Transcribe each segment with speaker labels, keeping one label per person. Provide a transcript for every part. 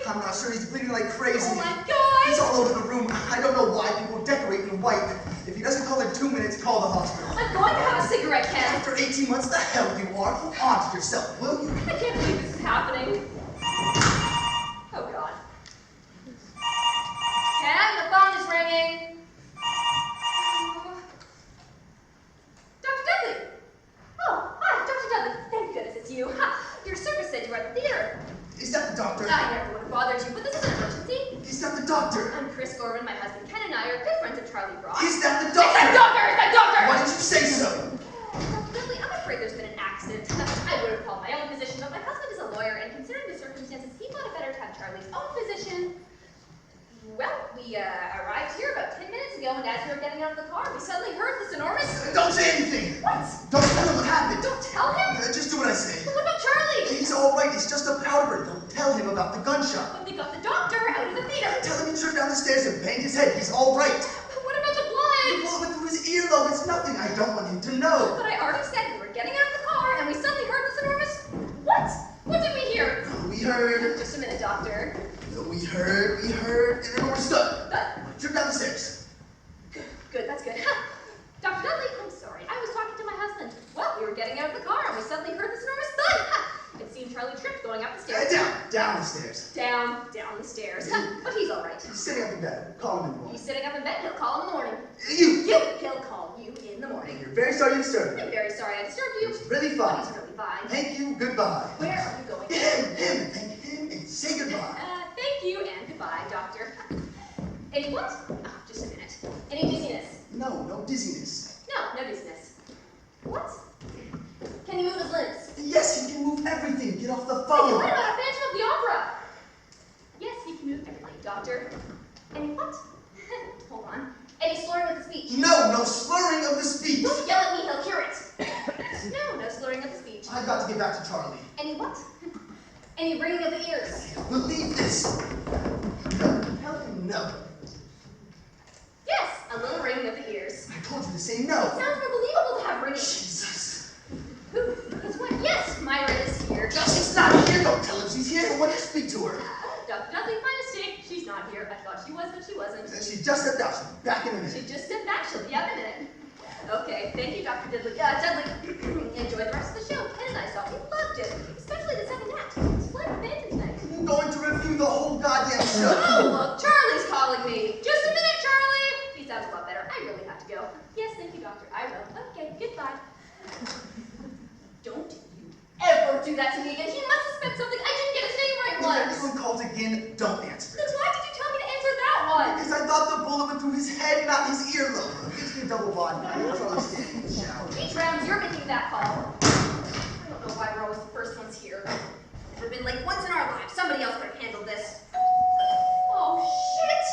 Speaker 1: I'm not sure. He's bleeding like crazy.
Speaker 2: Oh my God!
Speaker 1: He's all over the room. I don't know why people decorate in white. If he doesn't call in 2 minutes, call the hospital.
Speaker 2: I'm going to have a cigarette, Ken.
Speaker 1: After 18 months, the hell you are. Hold on to yourself, will you?
Speaker 2: I can't believe this is happening. Oh God. Ken, the phone is ringing. Dr. Dudley! Oh, hi, Dr. Dudley. Thank goodness it's you. Ha. Your service said you were at the theater.
Speaker 1: Is that the doctor?
Speaker 2: I never would have bothered you, but this is an emergency.
Speaker 1: Is that the doctor?
Speaker 2: I'm Chris Gorman. My husband Ken and I are good friends of Charlie Brock.
Speaker 1: Is that the
Speaker 2: It's
Speaker 1: doctor?
Speaker 2: that doctor! It's that doctor!
Speaker 1: Why didn't you say so?
Speaker 2: Dr. Dudley, I'm afraid there's been an accident. I would have called my own physician, but my husband is a lawyer, and considering the circumstances, he thought it better to have Charlie's own physician. Well, we arrived here about 10 minutes ago, and as we were getting out of the car, we suddenly heard this enormous...
Speaker 1: Don't say anything!
Speaker 2: What?
Speaker 1: Don't tell him what happened!
Speaker 2: Don't tell him?
Speaker 1: Just do what I say.
Speaker 2: But what about Charlie?
Speaker 1: He's all right. It's just a powder. Don't tell him about the gunshot.
Speaker 2: But they got the doctor out of the theater.
Speaker 1: Tell him he tripped down the stairs and banged his head. He's all right.
Speaker 2: But what about the
Speaker 1: The
Speaker 2: blood?
Speaker 1: bullet went through his earlobe. It's nothing. I don't want him to know.
Speaker 2: But I already said we were getting out of the car, and we suddenly heard this enormous... What? What did we hear?
Speaker 1: We heard.
Speaker 2: Just a minute, doctor.
Speaker 1: We heard, an enormous thud.
Speaker 2: Thud.
Speaker 1: Tripped down the stairs.
Speaker 2: Good, that's good. Dr. Dudley, I'm sorry. I was talking to my husband. Well, we were getting out of the car, and we suddenly heard this enormous thud. It seemed Charlie tripped going up the stairs.
Speaker 1: Down the stairs.
Speaker 2: Down the stairs. But he's all right.
Speaker 1: He's sitting up in bed. Call him in the morning.
Speaker 2: He's sitting up in bed. He'll call in the morning.
Speaker 1: You.
Speaker 2: He'll call you in the morning.
Speaker 1: You're very sorry to disturb me.
Speaker 2: I'm very sorry I disturbed you.
Speaker 1: It's really
Speaker 2: But
Speaker 1: fine.
Speaker 2: he's really fine.
Speaker 1: Thank you. Goodbye.
Speaker 2: Where are you going?
Speaker 1: Him. Thank him and say goodbye.
Speaker 2: Thank you and goodbye, doctor. Any what? Oh, just a minute. Any dizziness?
Speaker 1: No dizziness.
Speaker 2: No dizziness. What? Can he move his limbs?
Speaker 1: Yes, he can move everything. Get off the
Speaker 2: What
Speaker 1: phone.
Speaker 2: about a Phantom of the Opera? Yes, he can move everything, doctor. Any what? Hold on. Any slurring of the speech?
Speaker 1: No slurring of the speech.
Speaker 2: Don't yell at me, he'll hear it. No slurring of the speech.
Speaker 1: I've got to get back to Charlie.
Speaker 2: Any what? Any ringing of the ears?
Speaker 1: Believe this. No.
Speaker 2: Yes, a little ringing of the ears.
Speaker 1: I told you to say no.
Speaker 2: It sounds unbelievable to have ringing.
Speaker 1: Jesus.
Speaker 2: Who? His wife? Yes, Myra is here.
Speaker 1: She's not here. Don't tell him she's here. I want to speak to her.
Speaker 2: Dr. Dudley, my mistake. She's not here. I thought she was, but she wasn't.
Speaker 1: She just stepped out. She'll be back in a minute.
Speaker 2: She just stepped back. She'll be out in a minute. Okay, thank you, Dr. Dudley. Dudley, enjoy the rest of the show. Ken and I saw. We loved it, especially the second act. It's fun and fancy tonight.
Speaker 1: I'm going to review the whole goddamn show.
Speaker 2: Oh, look, Charlie's calling me. Just a minute, Charlie. He sounds a lot better. I really have to go. Yes, thank you, doctor. I will. Okay, goodbye. Don't you ever do that to me again. He must suspect something. I didn't get his name right
Speaker 1: If
Speaker 2: once.
Speaker 1: anyone calls again, don't answer
Speaker 2: Then
Speaker 1: it.
Speaker 2: why did you tell me to answer that one?
Speaker 1: Because I thought the bullet went through his head, not his earlobe. Gives me a double bond. Charlie's standing in the shower.
Speaker 2: Each round, you're making that call. I don't know why we're always the first ones here. Never been late once in our lives. Somebody else could have handled this. Oh, shit!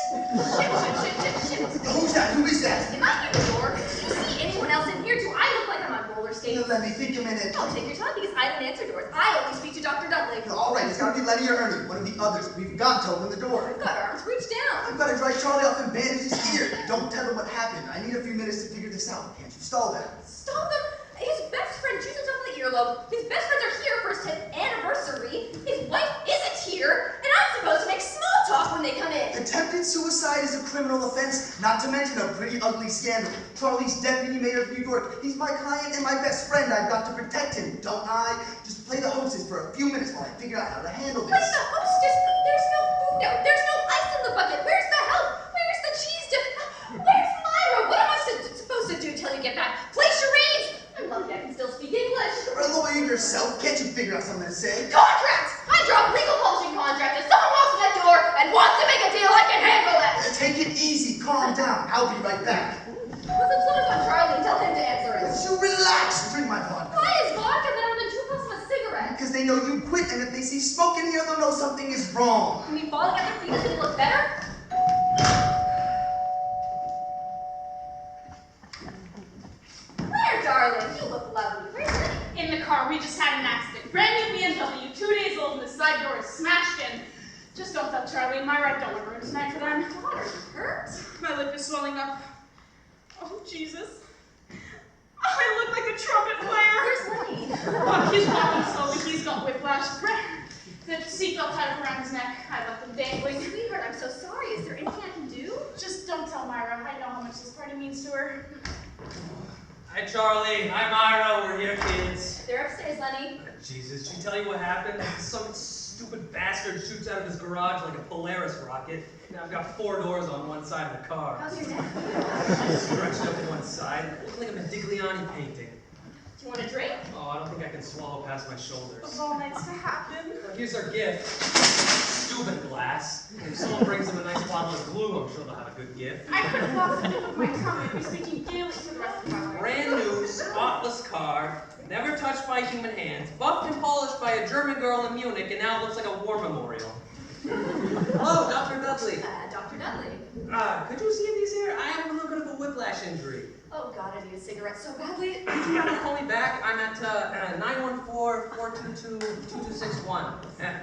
Speaker 2: Shit.
Speaker 1: Who's that? Who is that?
Speaker 2: Am I near the door? Do you see anyone else in here? Do I look like I'm on roller skates?
Speaker 1: Let me think a minute.
Speaker 2: Oh, take your time because I don't answer doors. I only speak to Dr. Dudley.
Speaker 1: All right, it's got to be Lenny or Ernie, one of the others. We've got to open the door.
Speaker 2: I've got arms. Reach down.
Speaker 1: I've got to dry Charlie off and bandage his ear. Don't tell him what happened. I need a few minutes to figure this out. Can't you stall that?
Speaker 2: Stop him. His best friend chews himself in the earlobe. His best friends are here for his 10th anniversary. His wife isn't here. And I'm supposed to make small talk when they come in.
Speaker 1: Attempted suicide is a criminal offense, not to mention a pretty ugly scandal. Charlie's deputy mayor of New York. He's my client and my best friend. I've got to protect him, don't I? Just play the hostess for a few minutes while I figure out how to handle this.
Speaker 2: Wait, the hostess? There's no food now. There's no ice in the bucket. Where's the help? Where's the cheese dip? Where's Myra? What am I supposed to do till you get back? Play charades. I'm lucky I can still speak English.
Speaker 1: You're a lawyer yourself. Can't you figure out something to say?
Speaker 2: Contracts! I draw legal publishing contract. If someone walks in that door and wants to make a deal, I can handle that.
Speaker 1: Take it easy. Calm down. I'll be right back.
Speaker 2: Let's someone's on Charlie and tell him to answer it.
Speaker 1: You relax. Drink my vodka.
Speaker 2: Why is vodka better than 2 puffs of a cigarette?
Speaker 1: Because they know you quit, and if they see smoke in here, they'll know something is wrong.
Speaker 2: You mean falling at their feet doesn't look better? Where, darling? You look lovely. Where's Lenny?
Speaker 3: In the car, we just had an accident. Brand new BMW, 2 days old, and the side door is smashed in. Just don't tell Charlie. My ride don't room tonight for them.
Speaker 2: God, are you hurt?
Speaker 3: My lip is swelling up. Oh, Jesus. I look like a trumpet player.
Speaker 2: Where's Lenny?
Speaker 3: Oh, he's walking slowly. He's got whiplash. The seatbelt tied up around his neck. I left him Catherine means to her.
Speaker 4: Hi, Charlie. Hi, Myra. We're here, kids.
Speaker 2: They're upstairs, Lenny.
Speaker 4: Jesus, did she tell you what happened? Some stupid bastard shoots out of his garage like a Polaris rocket. Now I've got 4 doors on one side of the car.
Speaker 2: How's your neck?
Speaker 4: Stretched up one side, looking like a Modigliani painting.
Speaker 2: Do you want a drink?
Speaker 4: Oh, I don't think I can swallow past my shoulders.
Speaker 3: Of all nights to happen.
Speaker 4: Here's our gift. Stupid glass. If someone brings them a nice bottle of glue, I'm sure they'll have a good gift.
Speaker 3: I could have lost the tip of my tongue and be speaking Gaelic for the rest of my life.
Speaker 4: Brand new, spotless car, never touched by human hands, buffed and polished by a German girl in Munich, and now it looks like a war memorial. Hello, Dr. Dudley.
Speaker 2: Dr. Dudley.
Speaker 4: Could you see if he's here? I have a little bit of a whiplash injury.
Speaker 2: Oh God, I need a cigarette so badly.
Speaker 4: You gotta call me back. I'm at 914-422-2261.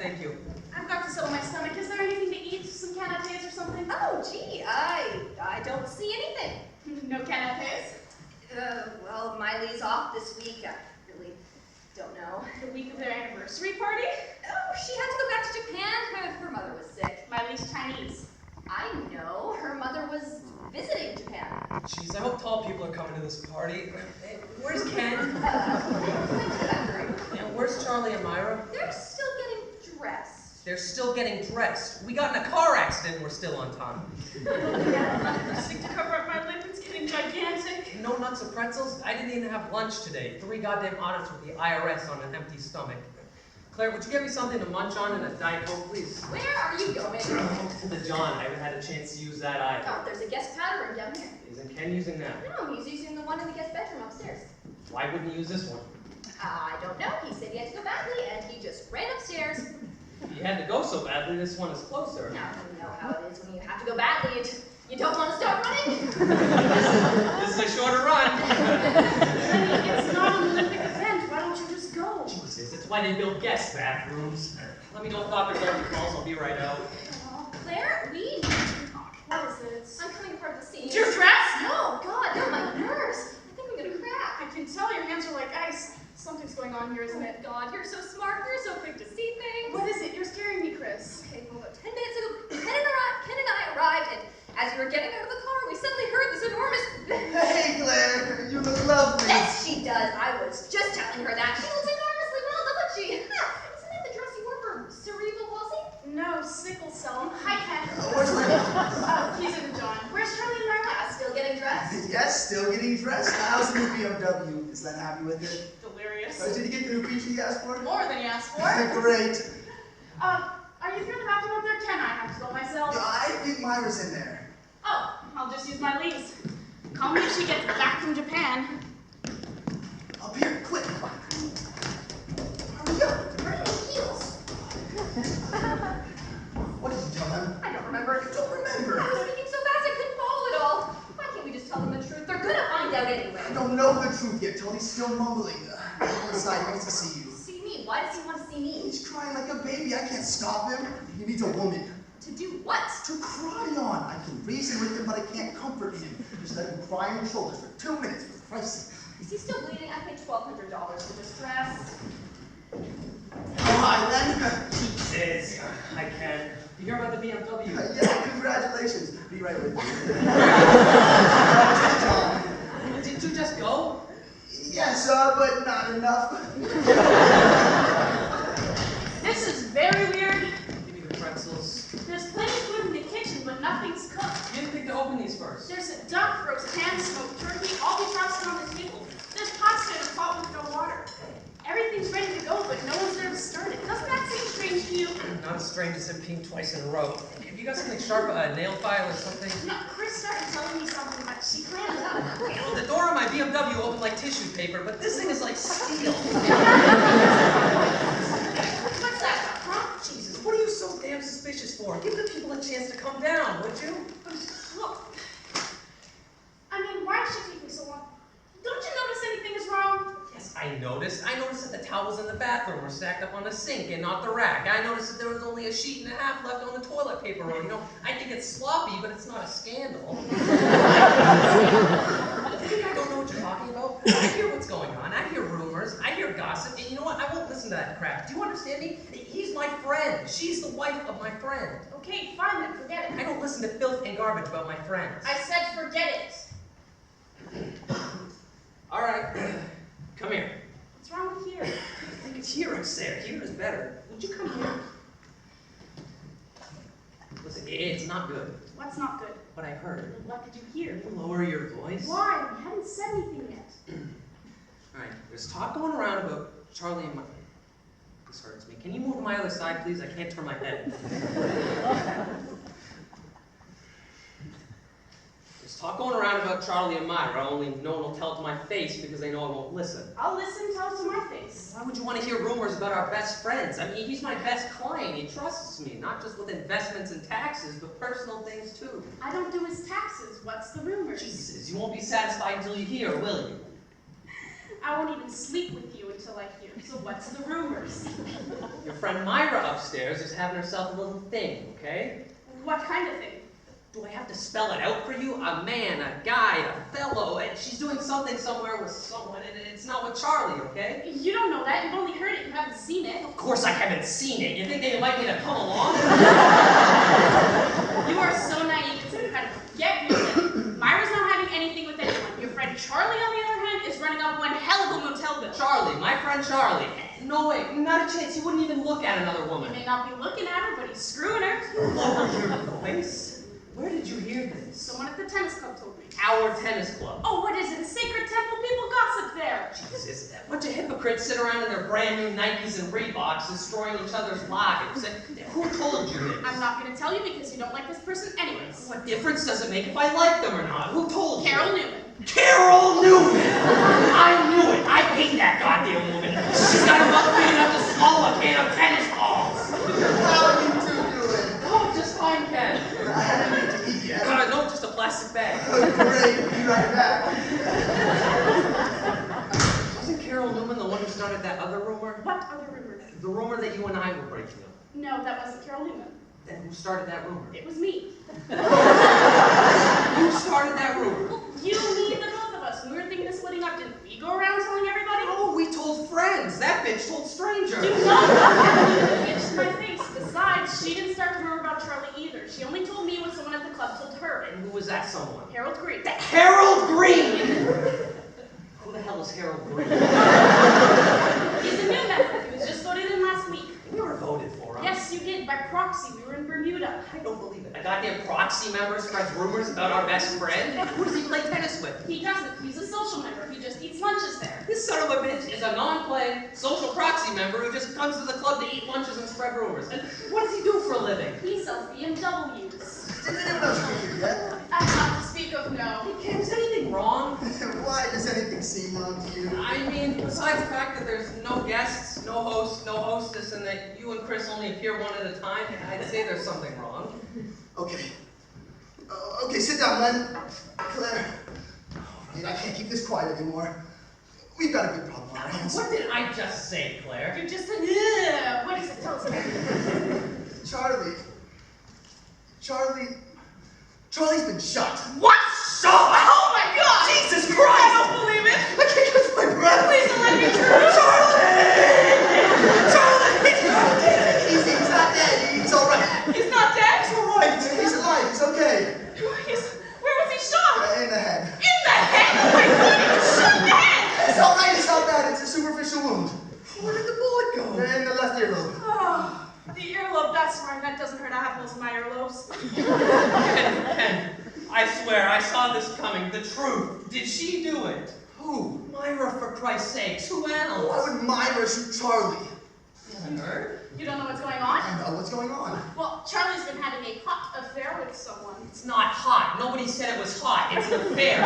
Speaker 4: Thank you.
Speaker 3: I've got to settle my stomach. Is there anything to eat? Some canapes or something?
Speaker 2: Oh, gee, I don't see anything.
Speaker 3: No canapes?
Speaker 2: Well, Miley's off this week. I really don't know.
Speaker 3: The week of their anniversary party?
Speaker 2: Oh, she had to go back to Japan. Her mother was sick.
Speaker 3: Miley's Chinese.
Speaker 2: I know. Her mother was visiting Japan.
Speaker 4: Jeez, I hope tall people are coming to this party. Hey, where's Ken? And where's Charlie and Myra?
Speaker 2: They're still getting dressed.
Speaker 4: They're still getting dressed. We got in a car accident and we're still on time.
Speaker 3: Sick to cover up my lip. It's getting gigantic.
Speaker 4: No nuts or pretzels? I didn't even have lunch today. 3 goddamn audits with the IRS on an empty stomach. Claire, would you get me something to munch on and a Diet Coke, please?
Speaker 2: Where are you going?
Speaker 4: To the John. I haven't had a chance to use that either.
Speaker 2: Oh, there's a guest powder room down here.
Speaker 4: Isn't Ken using that?
Speaker 2: No, he's using the one in the guest bedroom upstairs.
Speaker 4: Why wouldn't he use this one?
Speaker 2: I don't know. He said he had to go badly, and he just ran upstairs.
Speaker 4: If he had to go so badly, this one is closer.
Speaker 2: Now, you know how it is when you have to go badly. You don't want to start running.
Speaker 4: This is a shorter run.
Speaker 3: Lenny, it's not an Olympic event. Why don't you just go?
Speaker 4: Jesus, it's why they build guest bathrooms. Let me know if Dr. Dudley calls. I'll be right out.
Speaker 2: Claire, we need to talk.
Speaker 3: What is this?
Speaker 2: I'm coming part of the scene.
Speaker 3: You're dressed?
Speaker 2: No, God, no, my nerves. I think I'm gonna crack.
Speaker 3: I can tell your hands are like ice. Something's going on here, isn't it?
Speaker 2: God, you're so smart. You're so quick to see things.
Speaker 3: What is it? You're scaring me, Chris.
Speaker 2: Okay, well, about 10 minutes ago, Ken and I arrived, and as we were getting out of the car, we suddenly heard this enormous...
Speaker 1: Hey, Claire, you look lovely.
Speaker 2: Yes, she does. I was just telling her that. She looks enormously well, doesn't she? Isn't that the dress you wore for cerebral palsy?
Speaker 3: No, sickle cell. Hi, Ken.
Speaker 1: Where's Lenny?
Speaker 3: He's in the John. Where's Charlie and Myra?
Speaker 2: Still getting dressed?
Speaker 1: Yes, still getting dressed. How's the new BMW? Is Len happy with it?
Speaker 3: Delirious.
Speaker 1: Did he get the new feature he asked for?
Speaker 3: More than you asked for.
Speaker 1: Great.
Speaker 3: Are you through the bathroom up there? Can I have to go myself?
Speaker 1: Yeah, I think Myra's in there.
Speaker 3: Oh, I'll just use my leaves. Call me if she gets back from Japan.
Speaker 1: Up here, quick. Hurry up.
Speaker 2: Where are the heels?
Speaker 1: What did you tell them?
Speaker 2: I don't remember.
Speaker 1: You don't remember.
Speaker 2: I was speaking so fast I couldn't follow it all. Why can't we just tell them the truth? They're gonna find out anyway.
Speaker 1: I don't know the truth yet. Tony's still mumbling. On the side, he wants to see you.
Speaker 2: See me? Why does he want to see me?
Speaker 1: He's crying like a baby. I can't stop him. He needs a woman.
Speaker 2: To do what?
Speaker 1: To cry on. I can reason with him, but I can't comfort him. Just let him cry on your shoulders for 2 minutes, for Christ's sake.
Speaker 2: Is he still bleeding? I paid $1,200 for this dress.
Speaker 1: Oh, hi, Len.
Speaker 4: Jesus. I can. You hear about the BMW?
Speaker 1: Yeah, congratulations. Be right with you.
Speaker 4: Did you just go?
Speaker 1: Yes, but not enough.
Speaker 3: This is very weird.
Speaker 4: Give me the pretzels.
Speaker 3: There's plenty of food in the kitchen, but nothing's cooked.
Speaker 4: You didn't think to open these first.
Speaker 3: There's a duck, roast ham, smoked turkey, all defrosted on the table. There's pasta in a pot with no water. Everything's ready to go, but no one's there to start it. Doesn't that seem strange to you?
Speaker 4: Not as strange as him peeing twice in a row. Have you got something sharp, a nail file or something?
Speaker 3: No, Chris started telling me something, but she clammed up.
Speaker 4: You know, the door on my BMW opened like tissue paper, but this thing is like steel.
Speaker 3: What's that, huh?
Speaker 4: Jesus, what are you so damn suspicious for? Give the people a chance to come down, would you?
Speaker 3: Look. I mean, why is she taking so long? Don't you notice anything is wrong?
Speaker 4: Yes, I noticed. I noticed that the towels in the bathroom were stacked up on the sink and not the rack. I noticed that there was only a sheet and a half left on the toilet paper roll. You know, I think it's sloppy, but it's not a scandal. You think I don't know what you're talking about? I hear what's going on. I hear rumors. I hear gossip. And you know what? I won't listen to that crap. Do you understand me? He's my friend. She's the wife of my friend.
Speaker 3: Okay, fine then, forget it.
Speaker 4: I don't listen to filth and garbage about my friends.
Speaker 3: I said forget it.
Speaker 4: All right, come here.
Speaker 3: What's wrong with here?
Speaker 4: I think it's here upstairs. Here is better. Would you come here? Listen, it's not good.
Speaker 3: What's not good?
Speaker 4: What I heard.
Speaker 3: What did you hear?
Speaker 4: Lower your voice.
Speaker 3: Why? You haven't said anything yet.
Speaker 4: All right, there's talk going around about Charlie and my... This hurts me. Can you move to my other side, please? I can't turn my head. There's talk going around about Charlie and Myra, only no one will tell it to my face because they know I won't listen.
Speaker 3: I'll listen, tell it to my face.
Speaker 4: Why would you want to hear rumors about our best friends? I mean, he's my best client. He trusts me, not just with investments and taxes, but personal things too.
Speaker 3: I don't do his taxes. What's the rumors?
Speaker 4: Jesus, you won't be satisfied until you hear, will you?
Speaker 3: I won't even sleep with you until I hear. So what's the rumors?
Speaker 4: Your friend Myra upstairs is having herself a little thing, okay?
Speaker 3: What kind of thing?
Speaker 4: Do I have to spell it out for you? A man, a guy, a fellow, and she's doing something somewhere with someone, and it's not with Charlie, okay?
Speaker 3: You don't know that. You've only heard it. You haven't seen it.
Speaker 4: Of course I haven't seen it. You think they invite me to come along?
Speaker 3: You are so naive. It's incredible. Get with it. Myra's not having anything with anyone. Your friend Charlie, on the other hand, is running up one hell of a motel bill.
Speaker 4: Charlie, my friend Charlie. No way, not a chance. He wouldn't even look at another
Speaker 3: He
Speaker 4: woman.
Speaker 3: may not be looking at her, but he's screwing her.
Speaker 4: Lower your voice. Where did you hear this?
Speaker 3: Someone at the tennis club told me.
Speaker 4: Our tennis club.
Speaker 3: Oh, what is it? A sacred temple? People gossip there.
Speaker 4: Jesus, a bunch of hypocrites sit around in their brand new Nikes and Reeboks destroying each other's lives. And who told you this?
Speaker 3: I'm not going to tell you because you don't like this person anyways.
Speaker 4: What difference does it make if I like them or not? Who told you?
Speaker 3: Carol Newman.
Speaker 4: Carol Newman! I knew it! I hate that goddamn woman. She's got a mouth big enough to swallow a can of tennis balls.
Speaker 1: How are you two doing?
Speaker 4: Oh, just fine, Ken.
Speaker 1: I haven't made to eat yet.
Speaker 4: No, just a plastic bag.
Speaker 1: Great, be right back.
Speaker 4: Wasn't Carol Newman the one who started that other rumor?
Speaker 3: What other rumor?
Speaker 4: The rumor that you and I were breaking up.
Speaker 3: No, that wasn't Carol Newman.
Speaker 4: Then who started that rumor?
Speaker 3: It was me.
Speaker 4: Who started that rumor?
Speaker 3: Well, you, me, the both of us. When we were thinking of splitting up, didn't we go around telling everybody?
Speaker 4: Oh, we told friends. That bitch told strangers.
Speaker 3: Do not have bitch to my face. Besides, she didn't start the rumor about Charlie either. She only told me what someone at the club told her.
Speaker 4: And who was that someone?
Speaker 3: Harold Green.
Speaker 4: Harold Green! Who the hell is Harold Green?
Speaker 3: He's a new member. He was just voted in last week.
Speaker 4: We were voted for him.
Speaker 3: Yes, you did. By proxy. We were in Bermuda.
Speaker 4: I don't believe it. A goddamn proxy member spreads rumors about our best friend? Who does he play tennis with?
Speaker 3: He doesn't. He's a social member. He just eats lunches there.
Speaker 4: This son of a bitch is a non-playing social proxy member who just comes to the club to eat lunches and spread rumors. And what does he do for a living?
Speaker 3: He sells BMWs.
Speaker 1: Did anyone else get here yet?
Speaker 3: Not to speak of, no.
Speaker 4: Ken, is anything wrong?
Speaker 1: Why does anything seem wrong to you?
Speaker 4: I mean, besides the fact that there's no guests, no host, no hostess, and that you and Chris only appear one at a time, I'd say there's something wrong.
Speaker 1: Okay. Okay, sit down, Len. Claire. All right, I can't keep this quiet anymore. We've got a big problem on our hands.
Speaker 4: What did I just say, Claire?
Speaker 3: You just said, ugh. What is it? Tell us about it.
Speaker 1: Charlie's been shot.
Speaker 4: What? Shot?
Speaker 3: Oh my God!
Speaker 4: Jesus Christ!
Speaker 3: I don't believe it.
Speaker 1: I can't catch my breath.
Speaker 3: Please don't let me through.
Speaker 4: Charlie!
Speaker 1: He's not dead. He's all right.
Speaker 3: He's not dead.
Speaker 1: He's all right. He's alive. He's okay.
Speaker 3: Where was he shot?
Speaker 1: In the head.
Speaker 3: In the head? Oh my God, he was shot in the head!
Speaker 1: It's all right. It's not bad. It's a superficial wound.
Speaker 4: Where did the bullet go?
Speaker 1: In the left earlobe.
Speaker 3: Oh, the earlobe, that's right. That doesn't hurt. I have those in my earlobes.
Speaker 4: Ken, I swear, I saw this coming. The truth. Did she do it?
Speaker 1: Who?
Speaker 4: Myra, for Christ's sakes. Who else?
Speaker 1: Why would Myra shoot Charlie?
Speaker 4: You nerd?
Speaker 3: You don't know what's going on?
Speaker 1: I know what's going on.
Speaker 3: Well, Charlie's been having a hot affair with someone.
Speaker 4: It's not hot. Nobody said it was hot. It's an affair.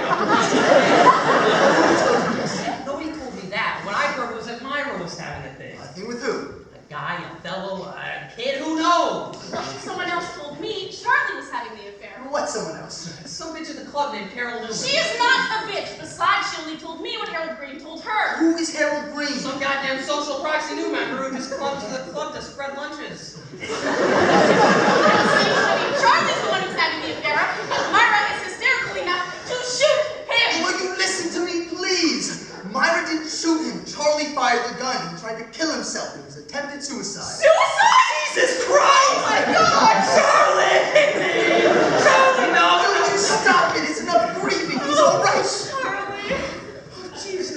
Speaker 4: Nobody told me that. What I heard was that Myra was having a thing.
Speaker 1: A thing with who?
Speaker 4: A guy, a fellow, a kid, who knows?
Speaker 3: Well, someone else told me Charlie was having the affair.
Speaker 1: What's someone else?
Speaker 4: Some bitch at the club named Carol Newman.
Speaker 3: She is not a bitch. Besides, she only told me what Harold Green told her.
Speaker 1: Who is Harold Green?
Speaker 4: Some goddamn social proxy new member who just comes to the club to spread lunches.
Speaker 3: Charlie's the one who's having the affair, and Myra is hysterical enough to shoot him.
Speaker 1: Will you listen to me, please? Myra didn't shoot him. Charlie fired the gun. He tried to kill himself. It was attempted suicide.
Speaker 3: Suicide?
Speaker 4: Jesus Christ!
Speaker 3: Oh my God!
Speaker 4: Charlie! Charlie, no!
Speaker 1: Will you stop it? It's enough grieving. He's all right.
Speaker 3: Charlie.
Speaker 1: Oh, Jesus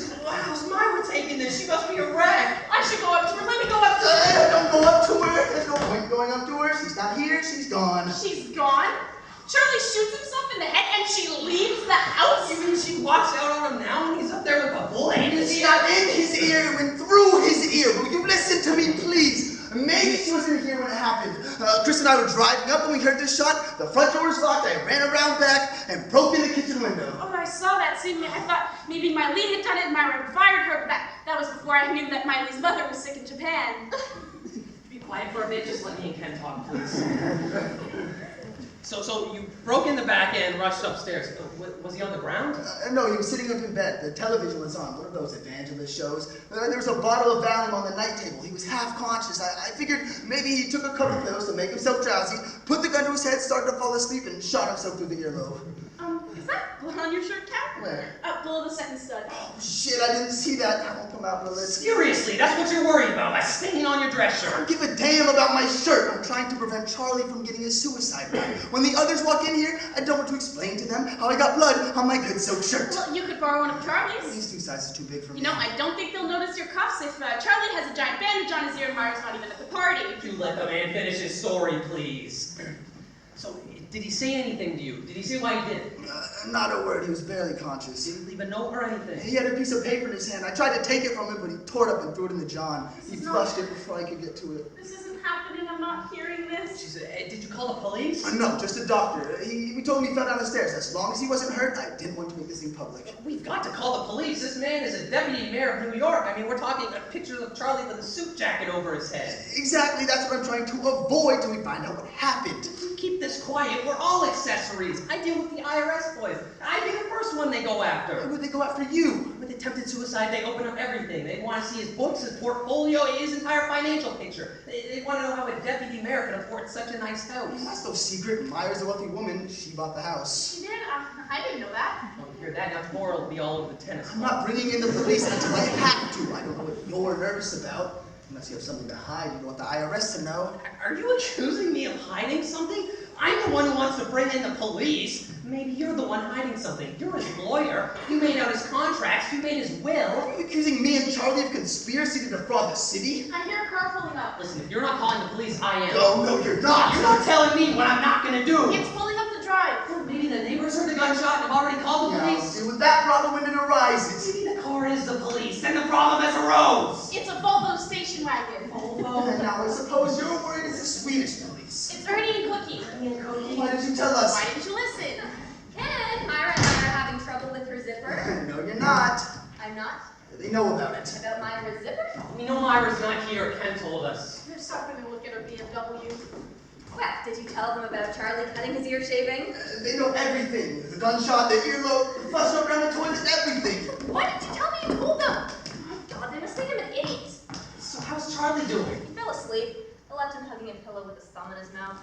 Speaker 1: gone.
Speaker 3: She's gone? Charlie shoots himself in the head and she leaves the house?
Speaker 4: You mean she walks out on him now and he's up there with a bullet in his
Speaker 1: It's
Speaker 4: ear?
Speaker 1: not in his ear, it went through his ear. Will you listen to me, please? Maybe she wasn't here when it happened. Chris and I were driving up and we heard this shot. The front door was locked. I ran around back and broke in the kitchen window.
Speaker 3: Oh, I saw that scene. I thought maybe Miley had done it and Myra fired her, but that was before I knew that Miley's mother was sick in Japan.
Speaker 4: Be quiet for a bit, just let me and Ken talk, please. So you broke in the back and rushed upstairs. Was he on the ground?
Speaker 1: No, he was sitting up in bed. The television was on, one of those evangelist shows. There was a bottle of Valium on the night table. He was half conscious. I figured maybe he took a couple pills to make himself drowsy, put the gun to his head, started to fall asleep, and shot himself through the earlobe.
Speaker 3: Is that blood on your shirt, Cat?
Speaker 1: Where?
Speaker 3: Below the second stud.
Speaker 1: Oh, shit, I didn't see that. That won't come out, will it?
Speaker 4: Seriously, that's what you're worried about, a stain on your dress
Speaker 1: I
Speaker 4: shirt.
Speaker 1: don't give a damn about my shirt. I'm trying to prevent Charlie from getting a suicide rap. When the others walk in here, I don't want to explain to them how I got blood on my good soaked shirt.
Speaker 3: Well, you could borrow one of Charlie's.
Speaker 1: These two sizes too big for me.
Speaker 3: You know, I don't think they'll notice your cuffs if Charlie has a giant bandage on his ear and Myra's not even at the party.
Speaker 4: You let the man finish his story, please. So, did he say anything to you? Did he say why he did it?
Speaker 1: Not a word. He was barely conscious.
Speaker 4: Did he leave a note or anything?
Speaker 1: He had a piece of paper in his hand. I tried to take it from him, but he tore it up and threw it in the John. He flushed it before I could get to it.
Speaker 3: This isn't happening. I'm not hearing this.
Speaker 4: She said, did you call the police?
Speaker 1: No, just a doctor. He told me he fell down the stairs. As long as he wasn't hurt, I didn't want to make this thing public.
Speaker 4: We've got to call the police. This man is a deputy mayor of New York. I mean, we're talking pictures of Charlie with a suit jacket over his head.
Speaker 1: Exactly, that's what I'm trying to avoid till we find out what happened.
Speaker 4: Keep this quiet. We're all accessories. I deal with the IRS boys. I'd be the first one they go
Speaker 1: Why
Speaker 4: after.
Speaker 1: would they go after you?
Speaker 4: With attempted suicide, they open up everything. They want to see his books, his portfolio, his entire financial picture. They want to know how a deputy mayor can afford such a nice house.
Speaker 1: That's no secret. Myra's a wealthy woman. She bought the house.
Speaker 3: She did? I didn't know that.
Speaker 4: Well, you hear that? Now tomorrow will be all over the tennis
Speaker 1: I'm
Speaker 4: court.
Speaker 1: not bringing in the police until I have to. I don't know what you're nervous about. Unless you have something to hide, you don't want the IRS to know.
Speaker 4: Are you accusing me of hiding something? I'm the one who wants to bring in the police. Maybe you're the one hiding something. You're his lawyer. You made out his contracts. You made his will.
Speaker 1: Are you accusing me and Charlie of conspiracy to defraud the city?
Speaker 3: I hear a car pulling up.
Speaker 4: Listen, if you're not calling the police, I am.
Speaker 1: No, you're not.
Speaker 4: You're not telling me what I'm not gonna do.
Speaker 3: It's pulling up the drive.
Speaker 4: Well, maybe the neighbors heard the gunshot and have already called the
Speaker 1: Now,
Speaker 4: police.
Speaker 1: deal with that problem when it arises.
Speaker 4: Maybe the car is the police, then the problem has arose.
Speaker 3: It's a Volvo station wagon.
Speaker 1: And now I suppose you're worried it's the Swedish police.
Speaker 3: It's Ernie and Cookie.
Speaker 1: Why did you tell us?
Speaker 3: Why didn't you listen?
Speaker 2: Ken, Myra and I are having trouble with her zipper.
Speaker 1: No, you're not.
Speaker 2: I'm not.
Speaker 1: They know about it.
Speaker 2: About Myra's zipper?
Speaker 4: We know Myra's not here, Ken told us.
Speaker 3: They're stopping to look at her BMW.
Speaker 2: Well, did you tell them about Charlie cutting his ear shaving?
Speaker 1: They know everything. The gunshot, the earlobe, the flush up down the toilet, everything.
Speaker 2: Why didn't you tell me you told them? Oh my god, they must think I'm an idiot.
Speaker 4: So how's Charlie doing?
Speaker 2: He fell asleep. I left him hugging a pillow with his thumb in his mouth.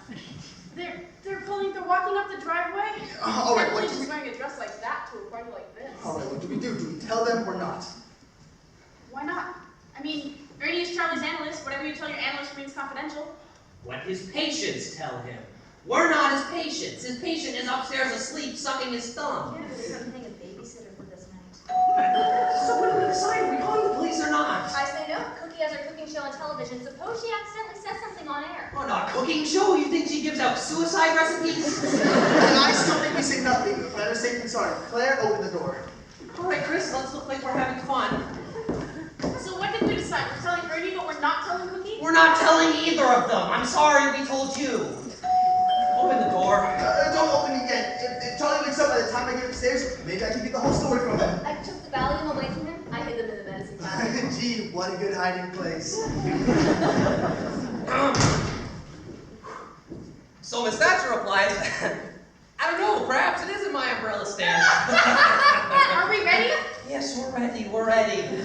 Speaker 3: They're walking up the driveway.
Speaker 1: All right,
Speaker 3: Can't
Speaker 1: what
Speaker 3: believe
Speaker 1: do
Speaker 3: she's
Speaker 1: we...
Speaker 3: wearing a dress like that to a party like this.
Speaker 1: All right, what do we do? Do we tell them or not?
Speaker 3: Why not? I mean, Ernie is Charlie's analyst. Whatever you tell your analyst remains confidential.
Speaker 4: What his patients tell him. We're not his patients. His patient is upstairs asleep, sucking his thumb.
Speaker 2: Yeah, there's something a babysitter for this night.
Speaker 4: So what do we decide? Are we calling the police or not?
Speaker 2: I say no. Cookie has her cooking show on television. Suppose she accidentally says something on air.
Speaker 4: Oh, not a cooking show? You think she gives out suicide recipes?
Speaker 1: And I still think we say nothing. Better safe than sorry. Claire, open the door.
Speaker 4: All right, Chris, let's look like we're having fun.
Speaker 3: So what did we decide? We're telling Ernie, but we're not telling Cookie?
Speaker 4: We're not telling either of them. I'm sorry we told you. Open the door.
Speaker 1: Don't open it yet. If Charlie wakes up by the time I get upstairs, maybe I can get the whole story from him.
Speaker 2: I took the Valium away from him. I hid them in the medicine cabinet.
Speaker 1: Gee, what a good hiding place.
Speaker 4: So Miss Thatcher replies, I don't know, perhaps it isn't my umbrella stand.
Speaker 3: Are we ready?
Speaker 4: Yes, we're ready, we're ready.
Speaker 3: Cookie,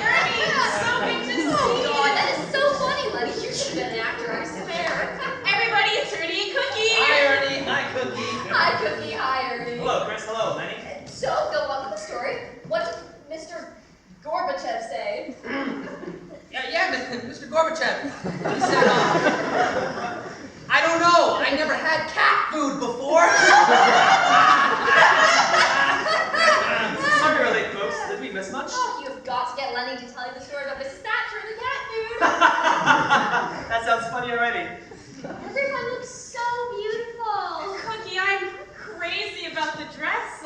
Speaker 3: Ernie, so good to see
Speaker 2: Oh
Speaker 3: you.
Speaker 2: god, that is so funny, Letty. You should have been an actor, I swear.
Speaker 3: Everybody, it's Ernie and Cookie.
Speaker 4: Hi, Ernie. Hi, Cookie.
Speaker 2: Hi, Cookie. Hi, Ernie.
Speaker 5: Hello, Chris. Hello, Lenny.
Speaker 2: So, go on with the story. What did Mr. Gorbachev say?
Speaker 4: Yeah, Mr. Gorbachev. He said, I don't know. I never had cat food before.
Speaker 5: Sorry we're late, folks. Did we miss much?
Speaker 2: Oh, you've got to get Lenny to tell you the story about Mrs. Thatcher and the cat food.
Speaker 5: That sounds funny already.
Speaker 2: Everyone looks so beautiful.
Speaker 3: Cookie, I'm crazy about the dress.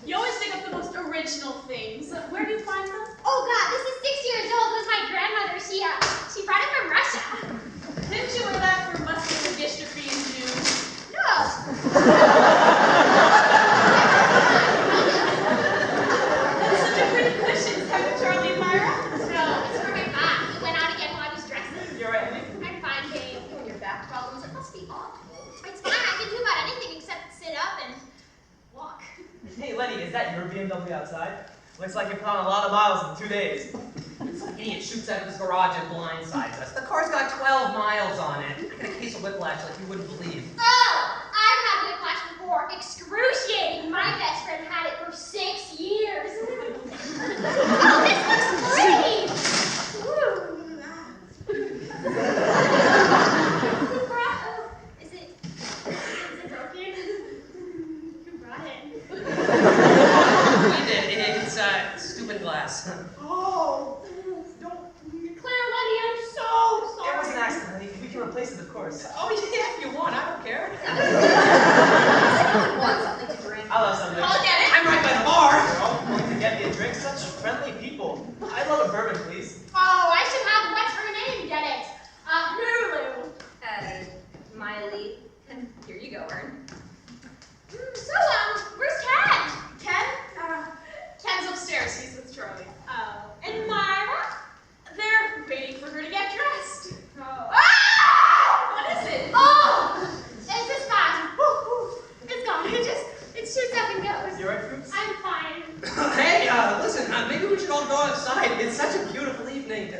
Speaker 3: You always think of the most original things. Where do you find them?
Speaker 2: Oh God, this is 6 years old. It was my grandmother. She brought it from Russia.
Speaker 3: Didn't you wear that for muscular dystrophy in June?
Speaker 2: No.
Speaker 3: That's such a pretty cushion. Have you, Charlie and Myra?
Speaker 2: No, it's for my back. It went out again while I was dressing.
Speaker 5: You're right, honey.
Speaker 2: I'm fine, Kate. You and your back problems. It must be awful. It's fine. I can do about anything except sit up and walk.
Speaker 5: Hey, Lenny, is that your BMW outside? Looks like you put on a lot of miles in 2 days.
Speaker 4: Some idiot shoots out of his garage and blindsides us. The car's got 12 miles on it. I got a case of whiplash like you wouldn't believe.
Speaker 2: Oh, I've had whiplash before. Excruciating. My best friend had it for 6 years. Oh, this looks pretty. Is it broken? Who brought it?
Speaker 4: We did. It's stupid glass.
Speaker 5: Oh!
Speaker 3: Claire, Lenny, I'm so sorry.
Speaker 5: It was an accident, honey. We can replace it, of course.
Speaker 4: Oh, yeah, if you want. I don't care.
Speaker 2: I want something to drink.
Speaker 5: I love something.
Speaker 3: I'll get it.
Speaker 4: I'm right by the bar.
Speaker 5: You're all going to get me a drink. Such friendly people. I love a bourbon, please.
Speaker 2: Oh, I should have what's her name get it.
Speaker 3: Lulu.
Speaker 2: Miley. Here you go, Ern. So, where's Ken?
Speaker 3: Ken's upstairs. He's with Charlie. Oh. And Myra? They're waiting for her to get dressed.
Speaker 2: Oh.
Speaker 3: Ah! What is it?
Speaker 2: Oh! It's just fine. It's gone. It shoots up and goes.
Speaker 5: You alright, Fruits?
Speaker 2: I'm fine.
Speaker 4: Hey, listen, maybe we should all go outside. It's such a beautiful evening.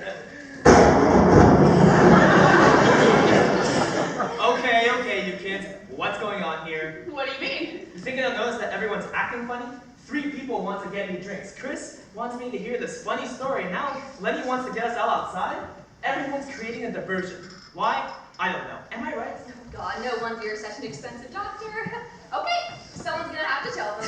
Speaker 5: Okay, you kids. What's going on here?
Speaker 3: What do you mean?
Speaker 5: You think I'll notice that everyone's acting funny? 3 people want to get me drinks. Chris wants me to hear this funny story, and now Lenny wants to get us all outside? Everyone's creating a diversion. Why? I don't know. Am I right?
Speaker 2: Oh God, no wonder you're such an expensive doctor. Okay, someone's gonna have to tell them.